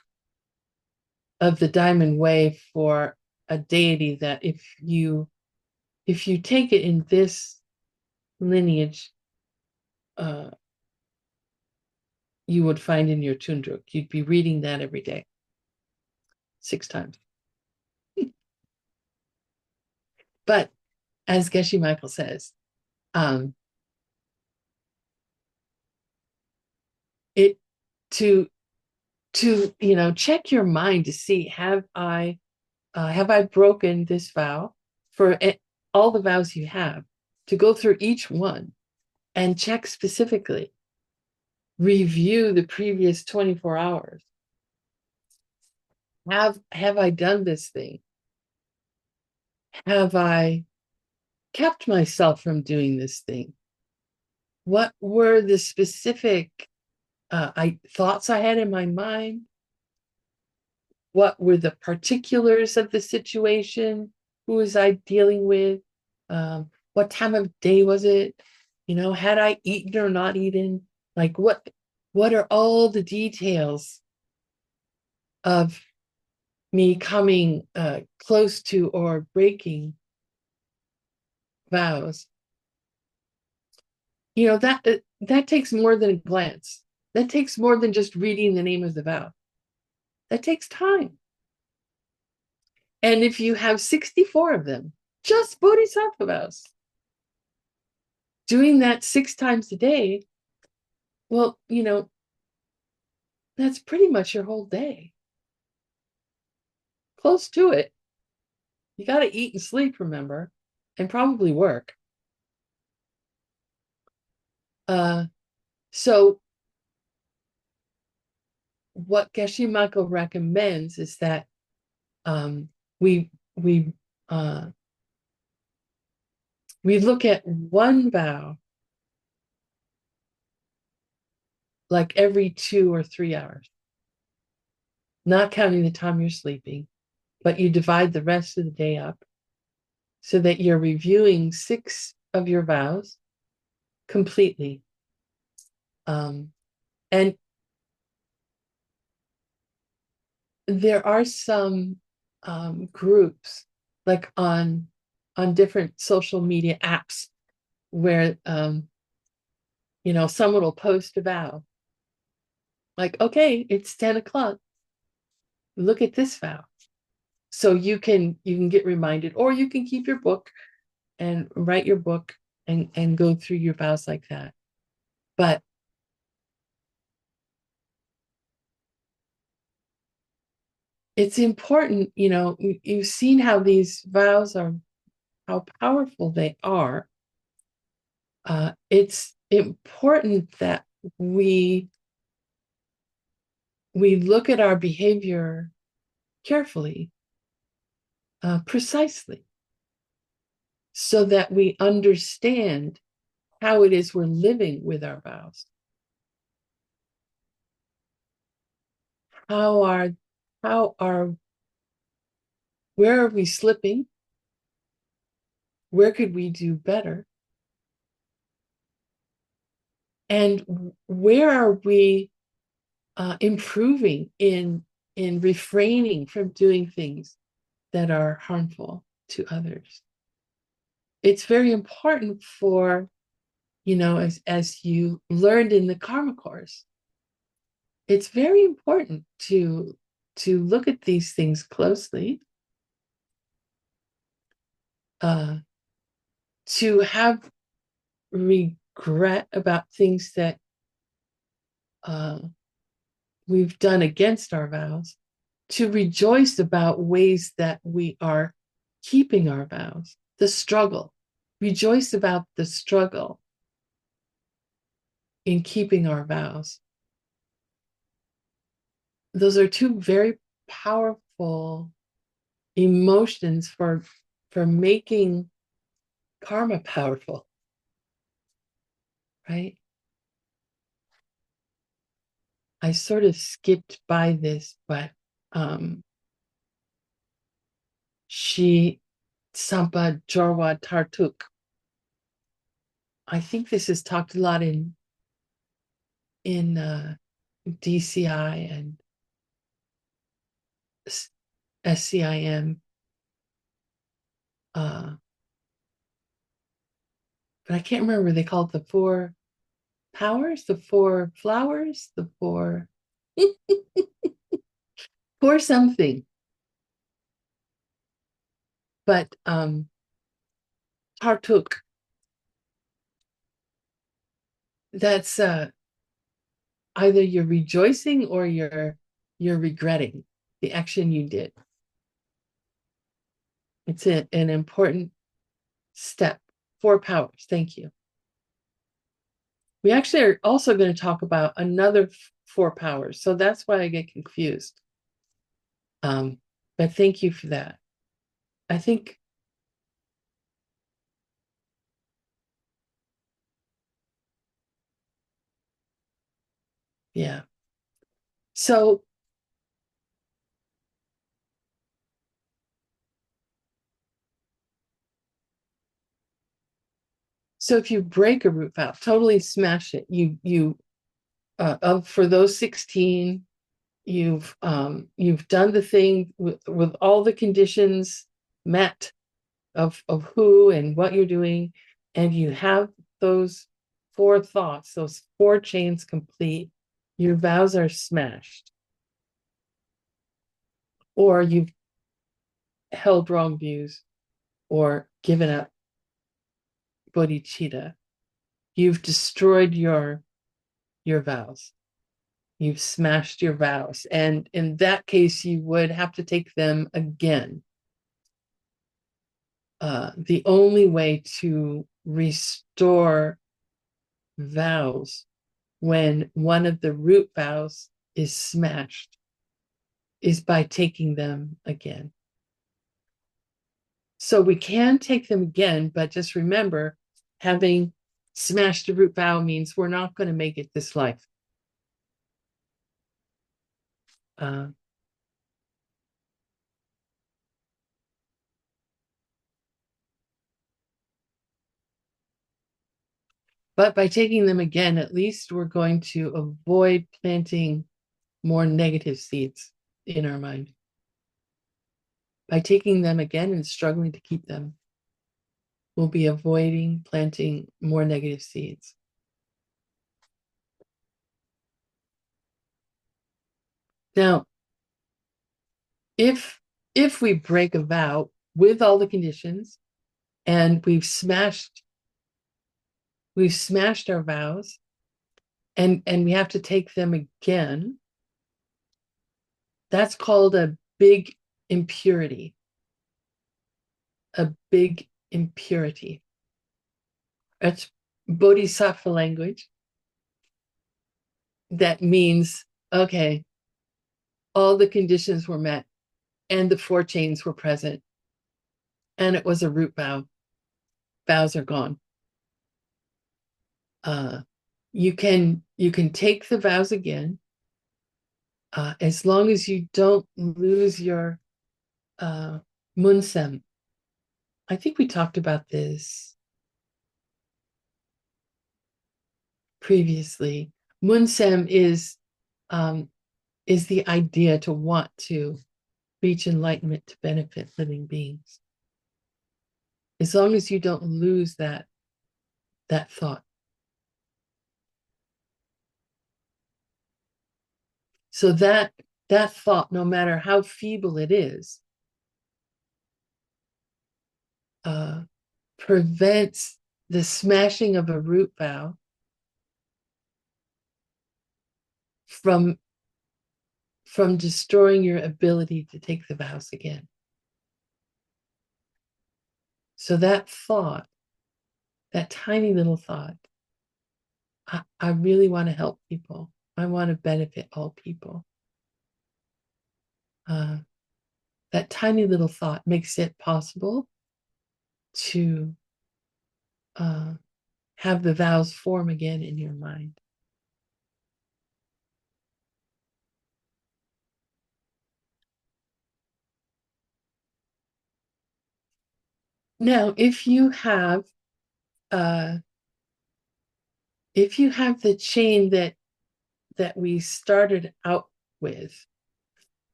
of the Diamond Way for a deity that if you take it in this lineage, you would find in your Tundruk. You'd be reading that every day, 6 times. But as Geshe Michael says, it to check your mind to see, have I broken this vow? For all the vows you have, to go through each one and check specifically, review the previous 24 hours. Have I done this thing? Have I kept myself from doing this thing? What were the specific thoughts I had in my mind? What were the particulars of the situation? Who was I dealing with? What time of day was it? Had I eaten or not eaten? Like what are all the details of me coming close to or breaking vows? That takes more than a glance. That takes more than just reading the name of the vow. That takes time. And if you have 64 of them, just bodhisattva vows, doing that 6 times a day, well, that's pretty much your whole day. Close to it. You got to eat and sleep, remember, and probably work. So what Geshe Michael recommends is that we we look at one vow like every 2 or 3 hours, not counting the time you're sleeping, but you divide the rest of the day up so that you're reviewing 6 of your vows completely. And there are some groups like on different social media apps where someone will post a vow like, okay, it's 10 o'clock, look at this vow. So you can get reminded, or you can keep your book and write your book and go through your vows like that. But it's important, you've seen how these vows are, how powerful they are. It's important that we look at our behavior carefully, precisely, so that we understand how it is we're living with our vows. How are where are we slipping? Where could we do better? And where are we improving in refraining from doing things that are harmful to others? It's very important for, as you learned in the karma course, it's very important to look at these things closely, to have regret about things that we've done against our vows, to rejoice about ways that we are keeping our vows, the struggle. Rejoice about the struggle in keeping our vows. Those are 2 very powerful emotions for making karma powerful, right? I sort of skipped by this, but she Sampa Jorwa Tartuk. I think this is talked a lot in DCI and SCIM, but I can't remember. They call it the 4 powers, the 4 flowers, the 4 for something. But Tartuk, that's either you're rejoicing or you're regretting the action you did. It's an important step. 4 powers. Thank you. We actually are also going to talk about another 4 powers, so that's why I get confused. But thank you for that. I think yeah. So if you break a root vow, totally smash it. You for those 16, you've done the thing with all the conditions met of who and what you're doing, and you have those 4 thoughts, those 4 chains complete, your vows are smashed. Or held wrong views or given up bodhicitta, you've destroyed your vows. You've smashed your vows. And in that case, you would have to take them again. The only way to restore vows when one of the root vows is smashed is by taking them again. So we can take them again, but just remember, having smashed a root vow means we're not going to make it this life. But by taking them again, at least we're going to avoid planting more negative seeds in our mind. By taking them again and struggling to keep them, we'll be avoiding planting more negative seeds. Now, if we break a vow with all the conditions and we've smashed our vows and we have to take them again, that's called a big impurity. A big impurity. That's bodhisattva language. That means, okay, all the conditions were met and the 4 chains were present and it was a root vow. Vows are gone. You can take the vows again as long as you don't lose your munsem. I think we talked about this previously. Munsem is the idea to want to reach enlightenment to benefit living beings. As long as you don't lose that thought. So that thought, no matter how feeble it is, prevents the smashing of a root vow from destroying your ability to take the vows again. So that thought, that tiny little thought, I really want to help people. I want to benefit all people. That tiny little thought makes it possible to have the vows form again in your mind. Now, if you have the chain that we started out with,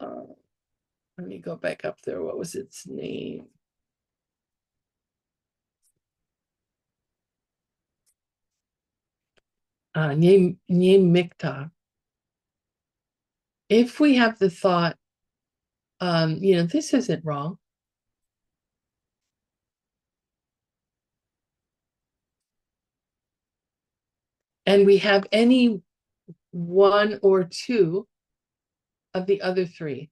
let me go back up there. What was its name? Nye Mikta. If we have the thought, this isn't wrong. And we have any one or two of the other 3.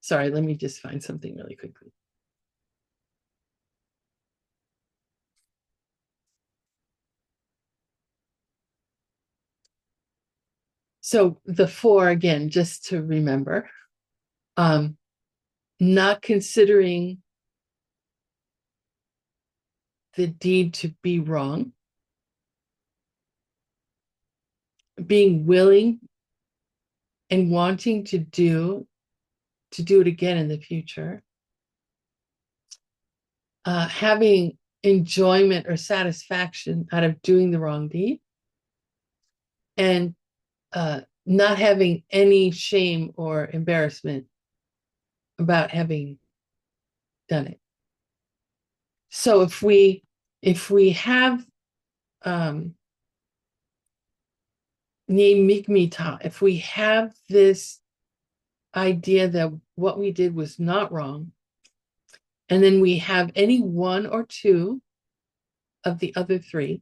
Sorry, let me just find something really quickly. So the 4, again, just to remember, not considering the deed to be wrong, being willing and wanting to do it again in the future, having enjoyment or satisfaction out of doing the wrong deed, and not having any shame or embarrassment about having done it. So if we have if we have this idea that what we did was not wrong, and then we have any one or two of the other three,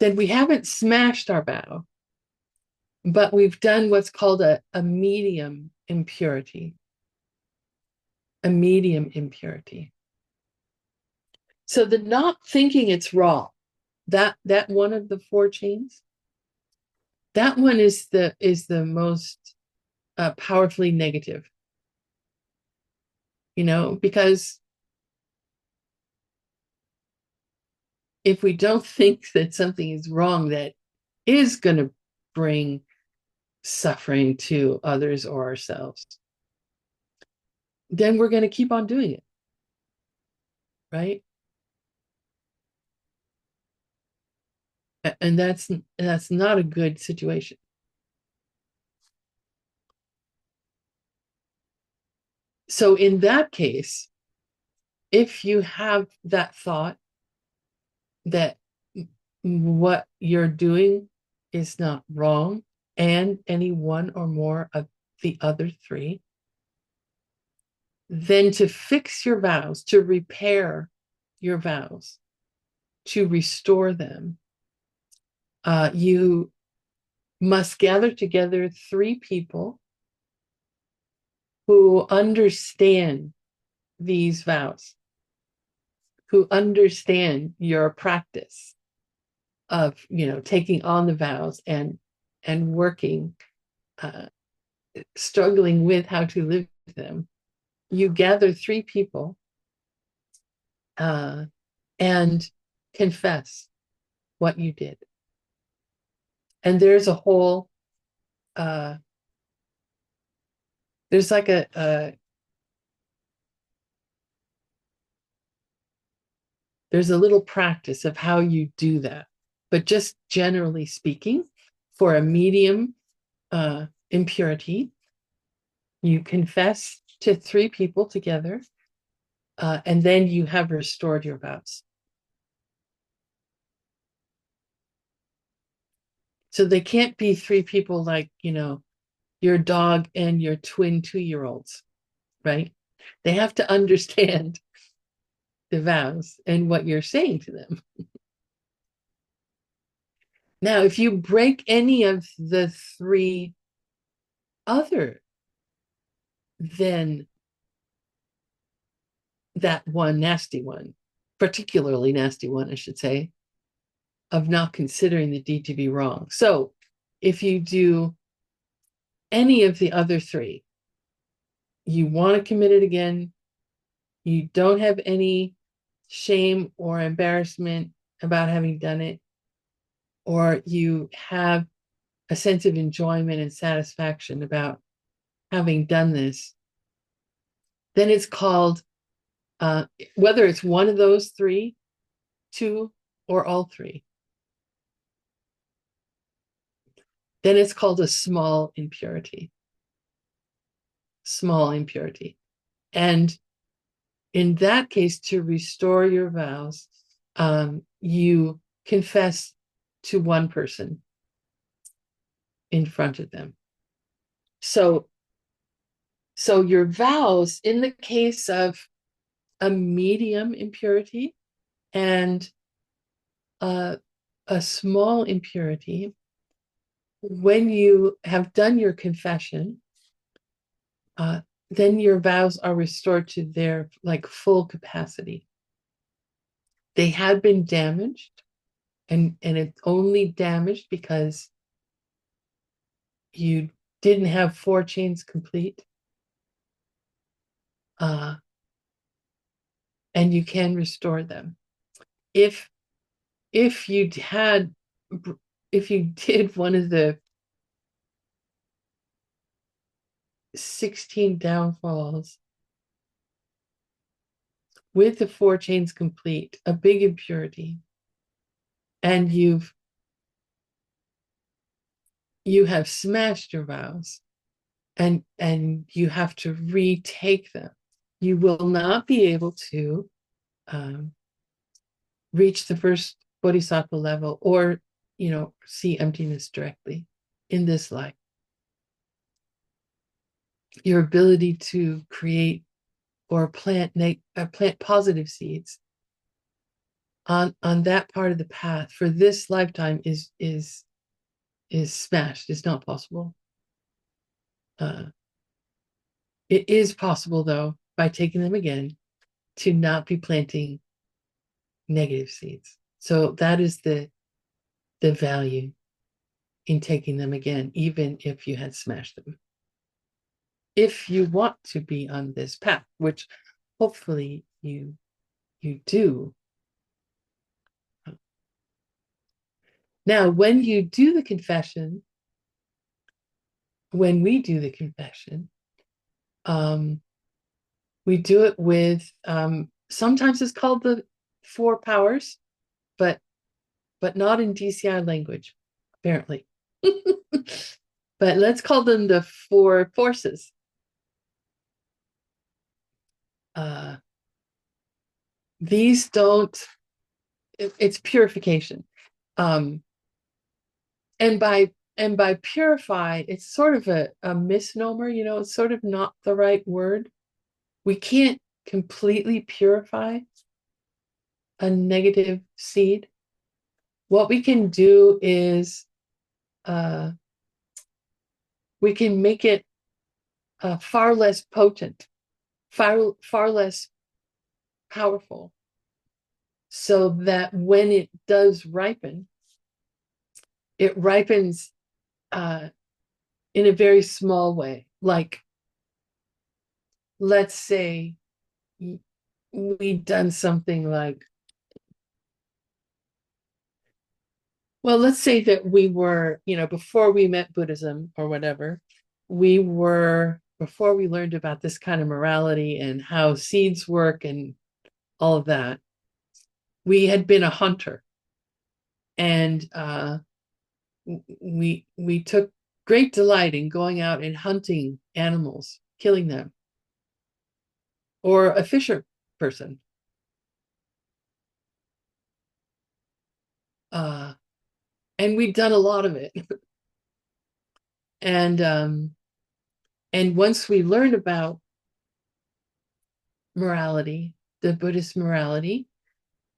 then we haven't smashed our vow, but we've done what's called a medium impurity. A medium impurity. So the not thinking it's wrong, that one of the four chains, that one is the most powerfully negative. Because if we don't think that something is wrong that is going to bring suffering to others or ourselves, then we're going to keep on doing it, right? And that's not a good situation. So in that case, if you have that thought that what you're doing is not wrong, and any one or more of the other three, then to fix your vows, to repair your vows, to restore them, you must gather together three people who understand these vows, who understand your practice of taking on the vows and working, struggling with how to live them. You gather three people and confess what you did. And there's a whole there's like there's a little practice of how you do that. But just generally speaking, for a medium impurity, you confess to three people together, and then you have restored your vows. So they can't be three people like, your dog and your twin 2-year-olds, right? They have to understand the vows and what you're saying to them. Now, if you break any of the three other, then that one nasty one, particularly nasty one, I should say, of not considering the deed to be wrong. So if you do any of the other three, you want to commit it again, you don't have any shame or embarrassment about having done it, or you have a sense of enjoyment and satisfaction about having done this, then it's called, whether it's one of those three, two, or all three, then it's called a small impurity. Small impurity. And in that case, to restore your vows, you confess to one person in front of them. So your vows, in the case of a medium impurity and a small impurity, when you have done your confession, then your vows are restored to their full capacity. They had been damaged, and it's only damaged because you didn't have 4 chains complete. And you can restore them. If you did one of the 16 downfalls with the 4 chains complete, a big impurity, and you have smashed your vows, and you have to retake them. You will not be able to reach the first bodhisattva level or, see emptiness directly in this life. Your ability to create or plant positive seeds on that part of the path for this lifetime is smashed. It's not possible. It is possible, though, by taking them again, to not be planting negative seeds. So that is the value in taking them again, even if you had smashed them. If you want to be on this path, which hopefully you do. Now, when you do the confession, when we do the confession, we do it with, sometimes it's called the 4 powers, but not in DCI language, apparently. But let's call them the 4 forces. These don't, it's purification. And by purify, it's sort of a misnomer, it's sort of not the right word. We can't completely purify a negative seed. What we can do is we can make it far less potent, far less powerful, so that when it does ripen, it ripens in a very small way. Like, let's say we've done something like, well, let's say that we were, before we met Buddhism or whatever, before we learned about this kind of morality and how seeds work and all of that, we had been a hunter. And we took great delight in going out and hunting animals, killing them. Or a fisher person. And we'd done a lot of it. And once we learned about morality, the Buddhist morality,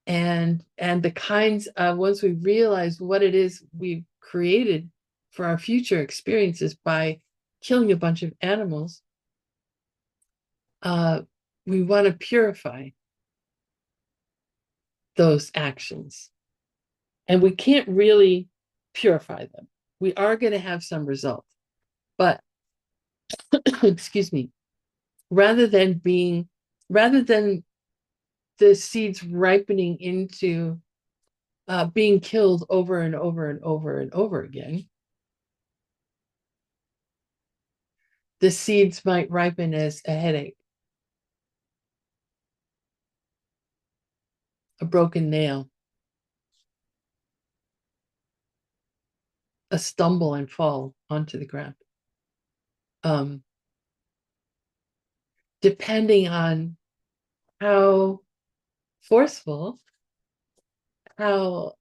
and the kinds of, once we realized what it is we've created for our future experiences by killing a bunch of animals, we want to purify those actions. And we can't really purify them. We are going to have some result. But, excuse me, rather than the seeds ripening into being killed over and over and over and over again, the seeds might ripen as a headache, a broken nail, a stumble and fall onto the ground. Depending on how forceful, how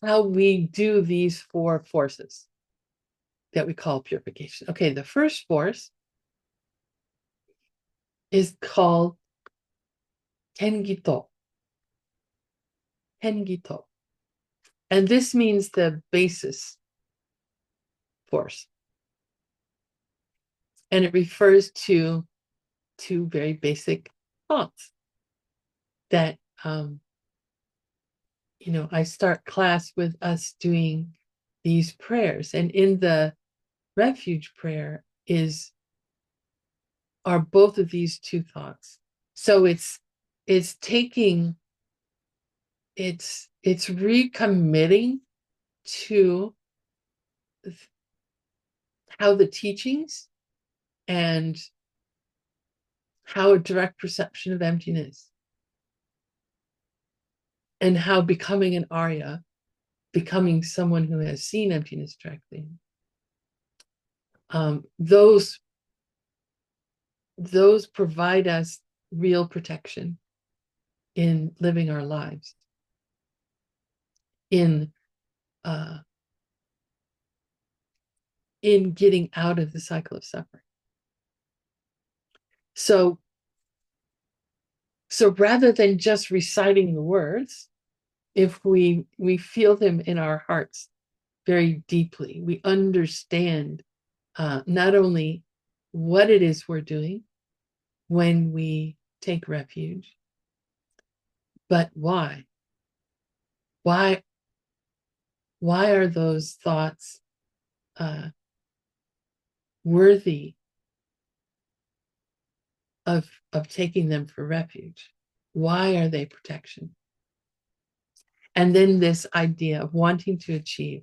we do these 4 forces that we call purification. Okay, the first force is called Tengito. Tengito. And this means the basis force. And it refers to 2 very basic thoughts that, I start class with us doing these prayers. And in the refuge prayer are both of these 2 thoughts. So it's recommitting to how the teachings and how a direct perception of emptiness, and how becoming an Arya, becoming someone who has seen emptiness directly, those those provide us real protection in living our lives, in uh, in getting out of the cycle of suffering. So rather than just reciting the words, if we feel them in our hearts very deeply, we understand not only what it is we're doing when we take refuge, but why. Why are those thoughts worthy of taking them for refuge? Why are they protection? And then this idea of wanting to achieve,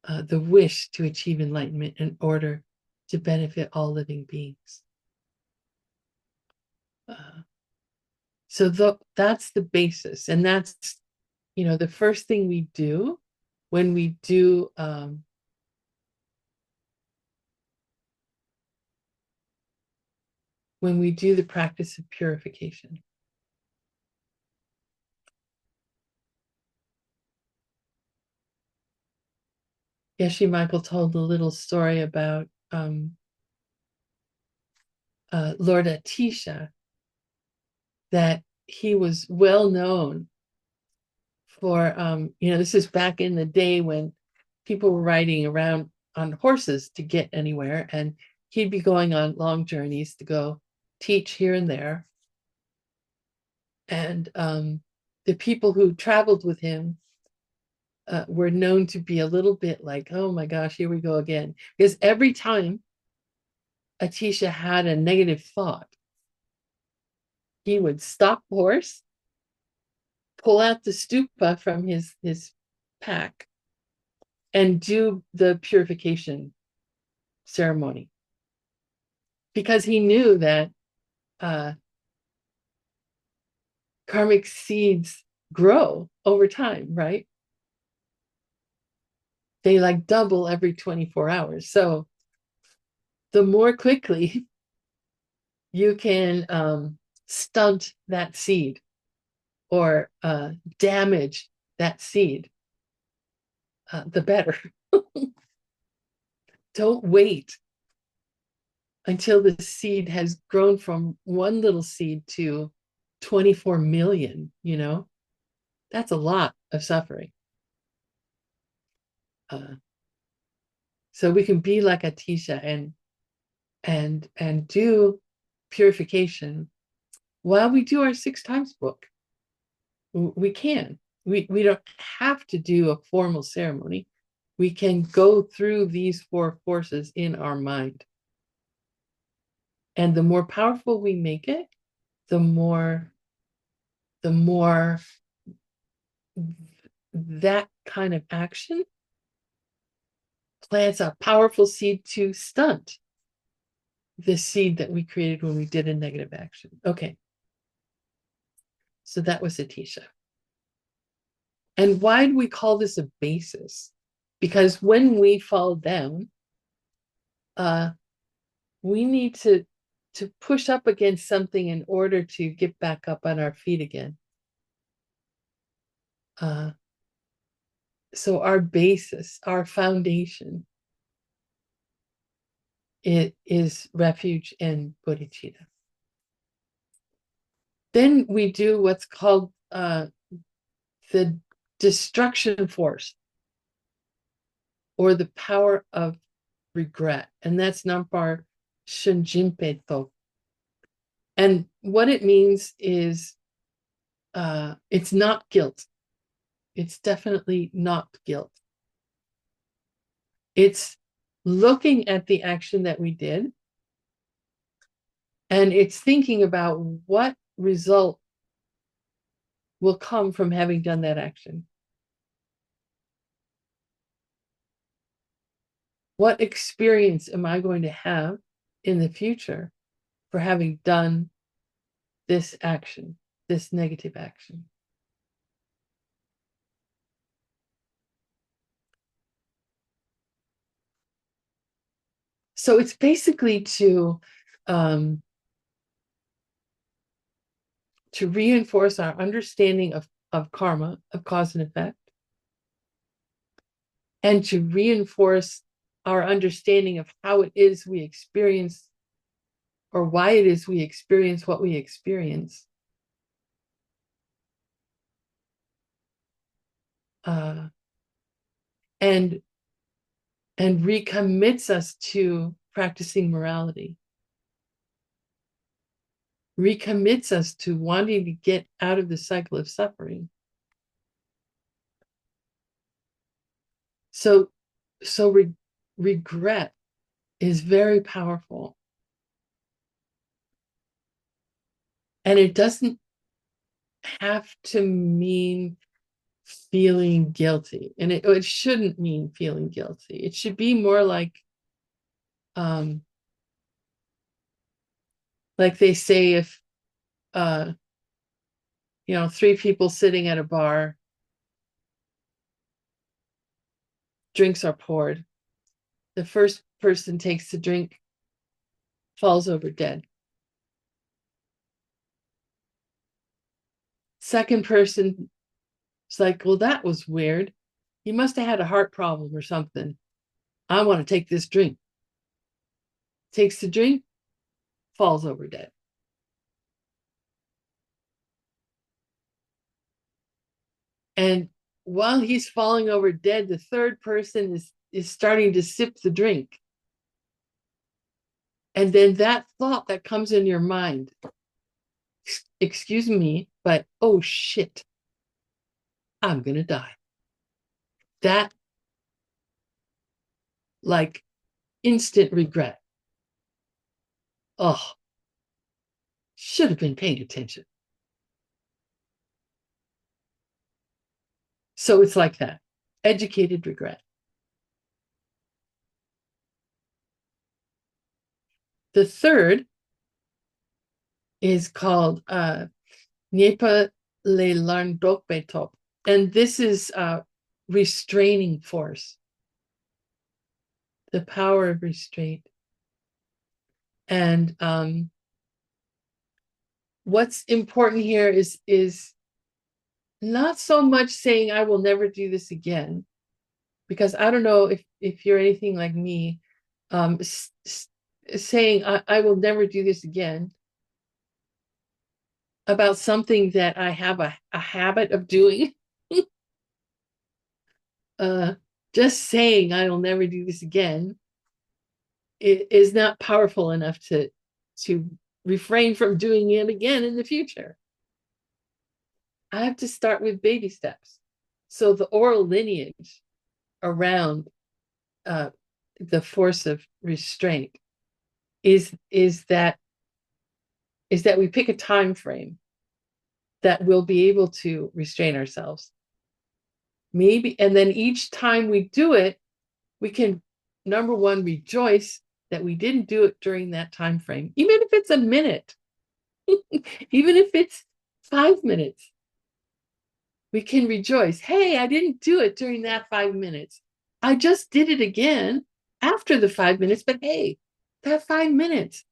the wish to achieve enlightenment in order to benefit all living beings. So that's the basis, and that's the first thing we do when we do the practice of purification. Geshe Michael told a little story about Lord Atisha, that he was well known for, this is back in the day when people were riding around on horses to get anywhere, and he'd be going on long journeys to go teach here and there. And the people who traveled with him were known to be a little bit like, oh my gosh, here we go again. Because every time Atisha had a negative thought, he would stop the horse, pull out the stupa from his pack, and do the purification ceremony. Because he knew that karmic seeds grow over time, right? They like double every 24 hours. So the more quickly you can stunt that seed or damage that seed, the better. Don't wait until the seed has grown from one little seed to 24 million, That's a lot of suffering. So we can be like Atisha and do purification while we do our 6 times book. We can. We don't have to do a formal ceremony. We can go through these 4 forces in our mind. And the more powerful we make it, the more that kind of action plants a powerful seed to stunt the seed that we created when we did a negative action. Okay. So that was Atisha. And why do we call this a basis? Because when we fall down, we need to push up against something in order to get back up on our feet again. So our basis, our foundation, it is refuge and bodhicitta. Then we do what's called the destruction force, or the power of regret. And that's Nampar Shunjinpe. And what it means is it's not guilt. It's definitely not guilt. It's looking at the action that we did, and it's thinking about what result will come from having done that action. What experience am I going to have in the future for having done this action, this negative action? So it's basically to um, to reinforce our understanding of karma, of cause and effect, and to reinforce our understanding of how it is we experience, or why it is we experience what we experience. Uh, and recommits us to practicing morality, recommits us to wanting to get out of the cycle of suffering. So regret is very powerful. And it doesn't have to mean feeling guilty. And it shouldn't mean feeling guilty. It should be more like they say, if three people sitting at a bar, drinks are poured. The first person takes the drink, falls over dead. Second person is like, well, that was weird. He must have had a heart problem or something. I want to take this drink. Takes the drink, falls over dead. And while he's falling over dead, the third person is starting to sip the drink. And then that thought that comes in your mind, excuse me, but oh shit, I'm going to die. That, like, instant regret. Oh, should have been paying attention. So it's like that, educated regret. The third is called Nyepa Le Larndokbetop. And this is restraining force, the power of restraint. And what's important here is not so much saying, I will never do this again, because I don't know if you're anything like me, saying, I will never do this again about something that I have a habit of doing. Just saying I will never do this again is not powerful enough to refrain from doing it again in the future. I have to start with baby steps. So the oral lineage around the force of restraint is that we pick a time frame that we'll be able to restrain ourselves. Maybe, and then each time we do it, we can, number one, rejoice that we didn't do it during that time frame, even if it's a minute, even if it's 5 minutes. We can rejoice. Hey, I didn't do it during that 5 minutes. I just did it again after the 5 minutes, but hey, that 5 minutes,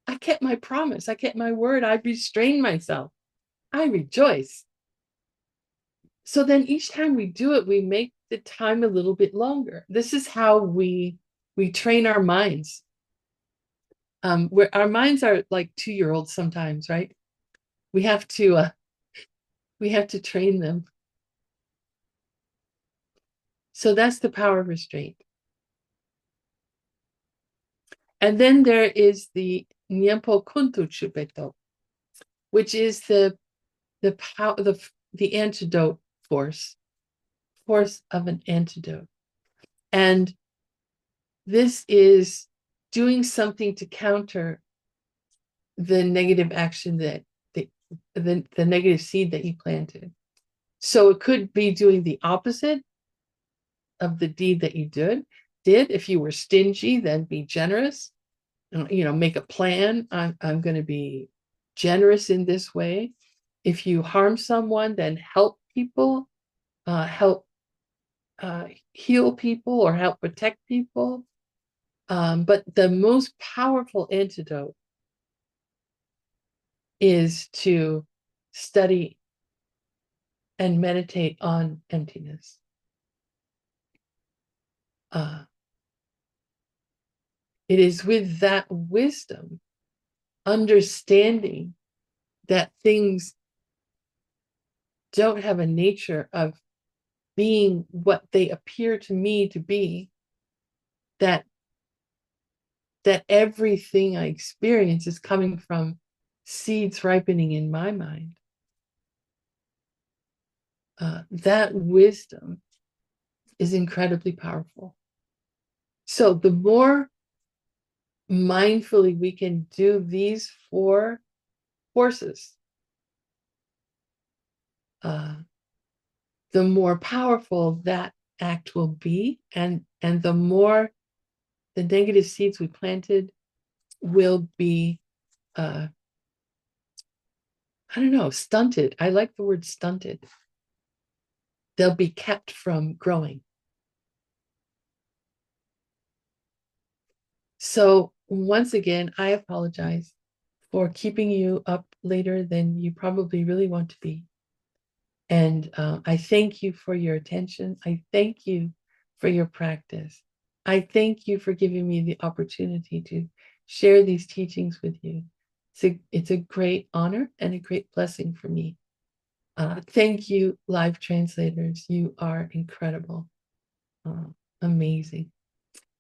I kept my promise. I kept my word. I restrained myself. I rejoice. So then each time we do it, we make the time a little bit longer. This is how we train our minds. Where our minds are like 2-year-olds sometimes, right? We have to train them. So that's the power of restraint. And then there is the Nyempo Kuntu Chupeto, which is the power, the antidote force of an antidote. And this is doing something to counter the negative action that the negative seed that you planted. So it could be doing the opposite of the deed that you did. If you were stingy, then be generous. Make a plan. I'm going to be generous in this way. If you harm someone, then help people, help heal people, or help protect people. But the most powerful antidote is to study and meditate on emptiness. It is with that wisdom, understanding that things don't have a nature of being what they appear to me to be, that everything I experience is coming from seeds ripening in my mind. That wisdom is incredibly powerful. So the more mindfully we can do these 4 forces, the more powerful that act will be, and the more the negative seeds we planted will be, I don't know, stunted. I like the word stunted. They'll be kept from growing. So once again, I apologize for keeping you up later than you probably really want to be. And I thank you for your attention. I thank you for your practice. I thank you for giving me the opportunity to share these teachings with you. It's a great honor and a great blessing for me. Thank you, live translators. You are incredible. Amazing.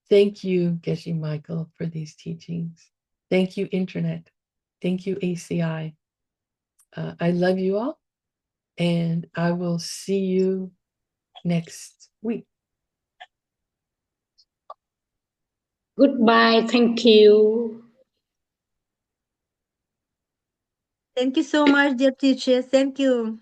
Thank you, Geshe Michael, for these teachings. Thank you, Internet. Thank you, ACI. I love you all, and I will see you next week. Goodbye. Thank you. Thank you so much, dear teacher. Thank you.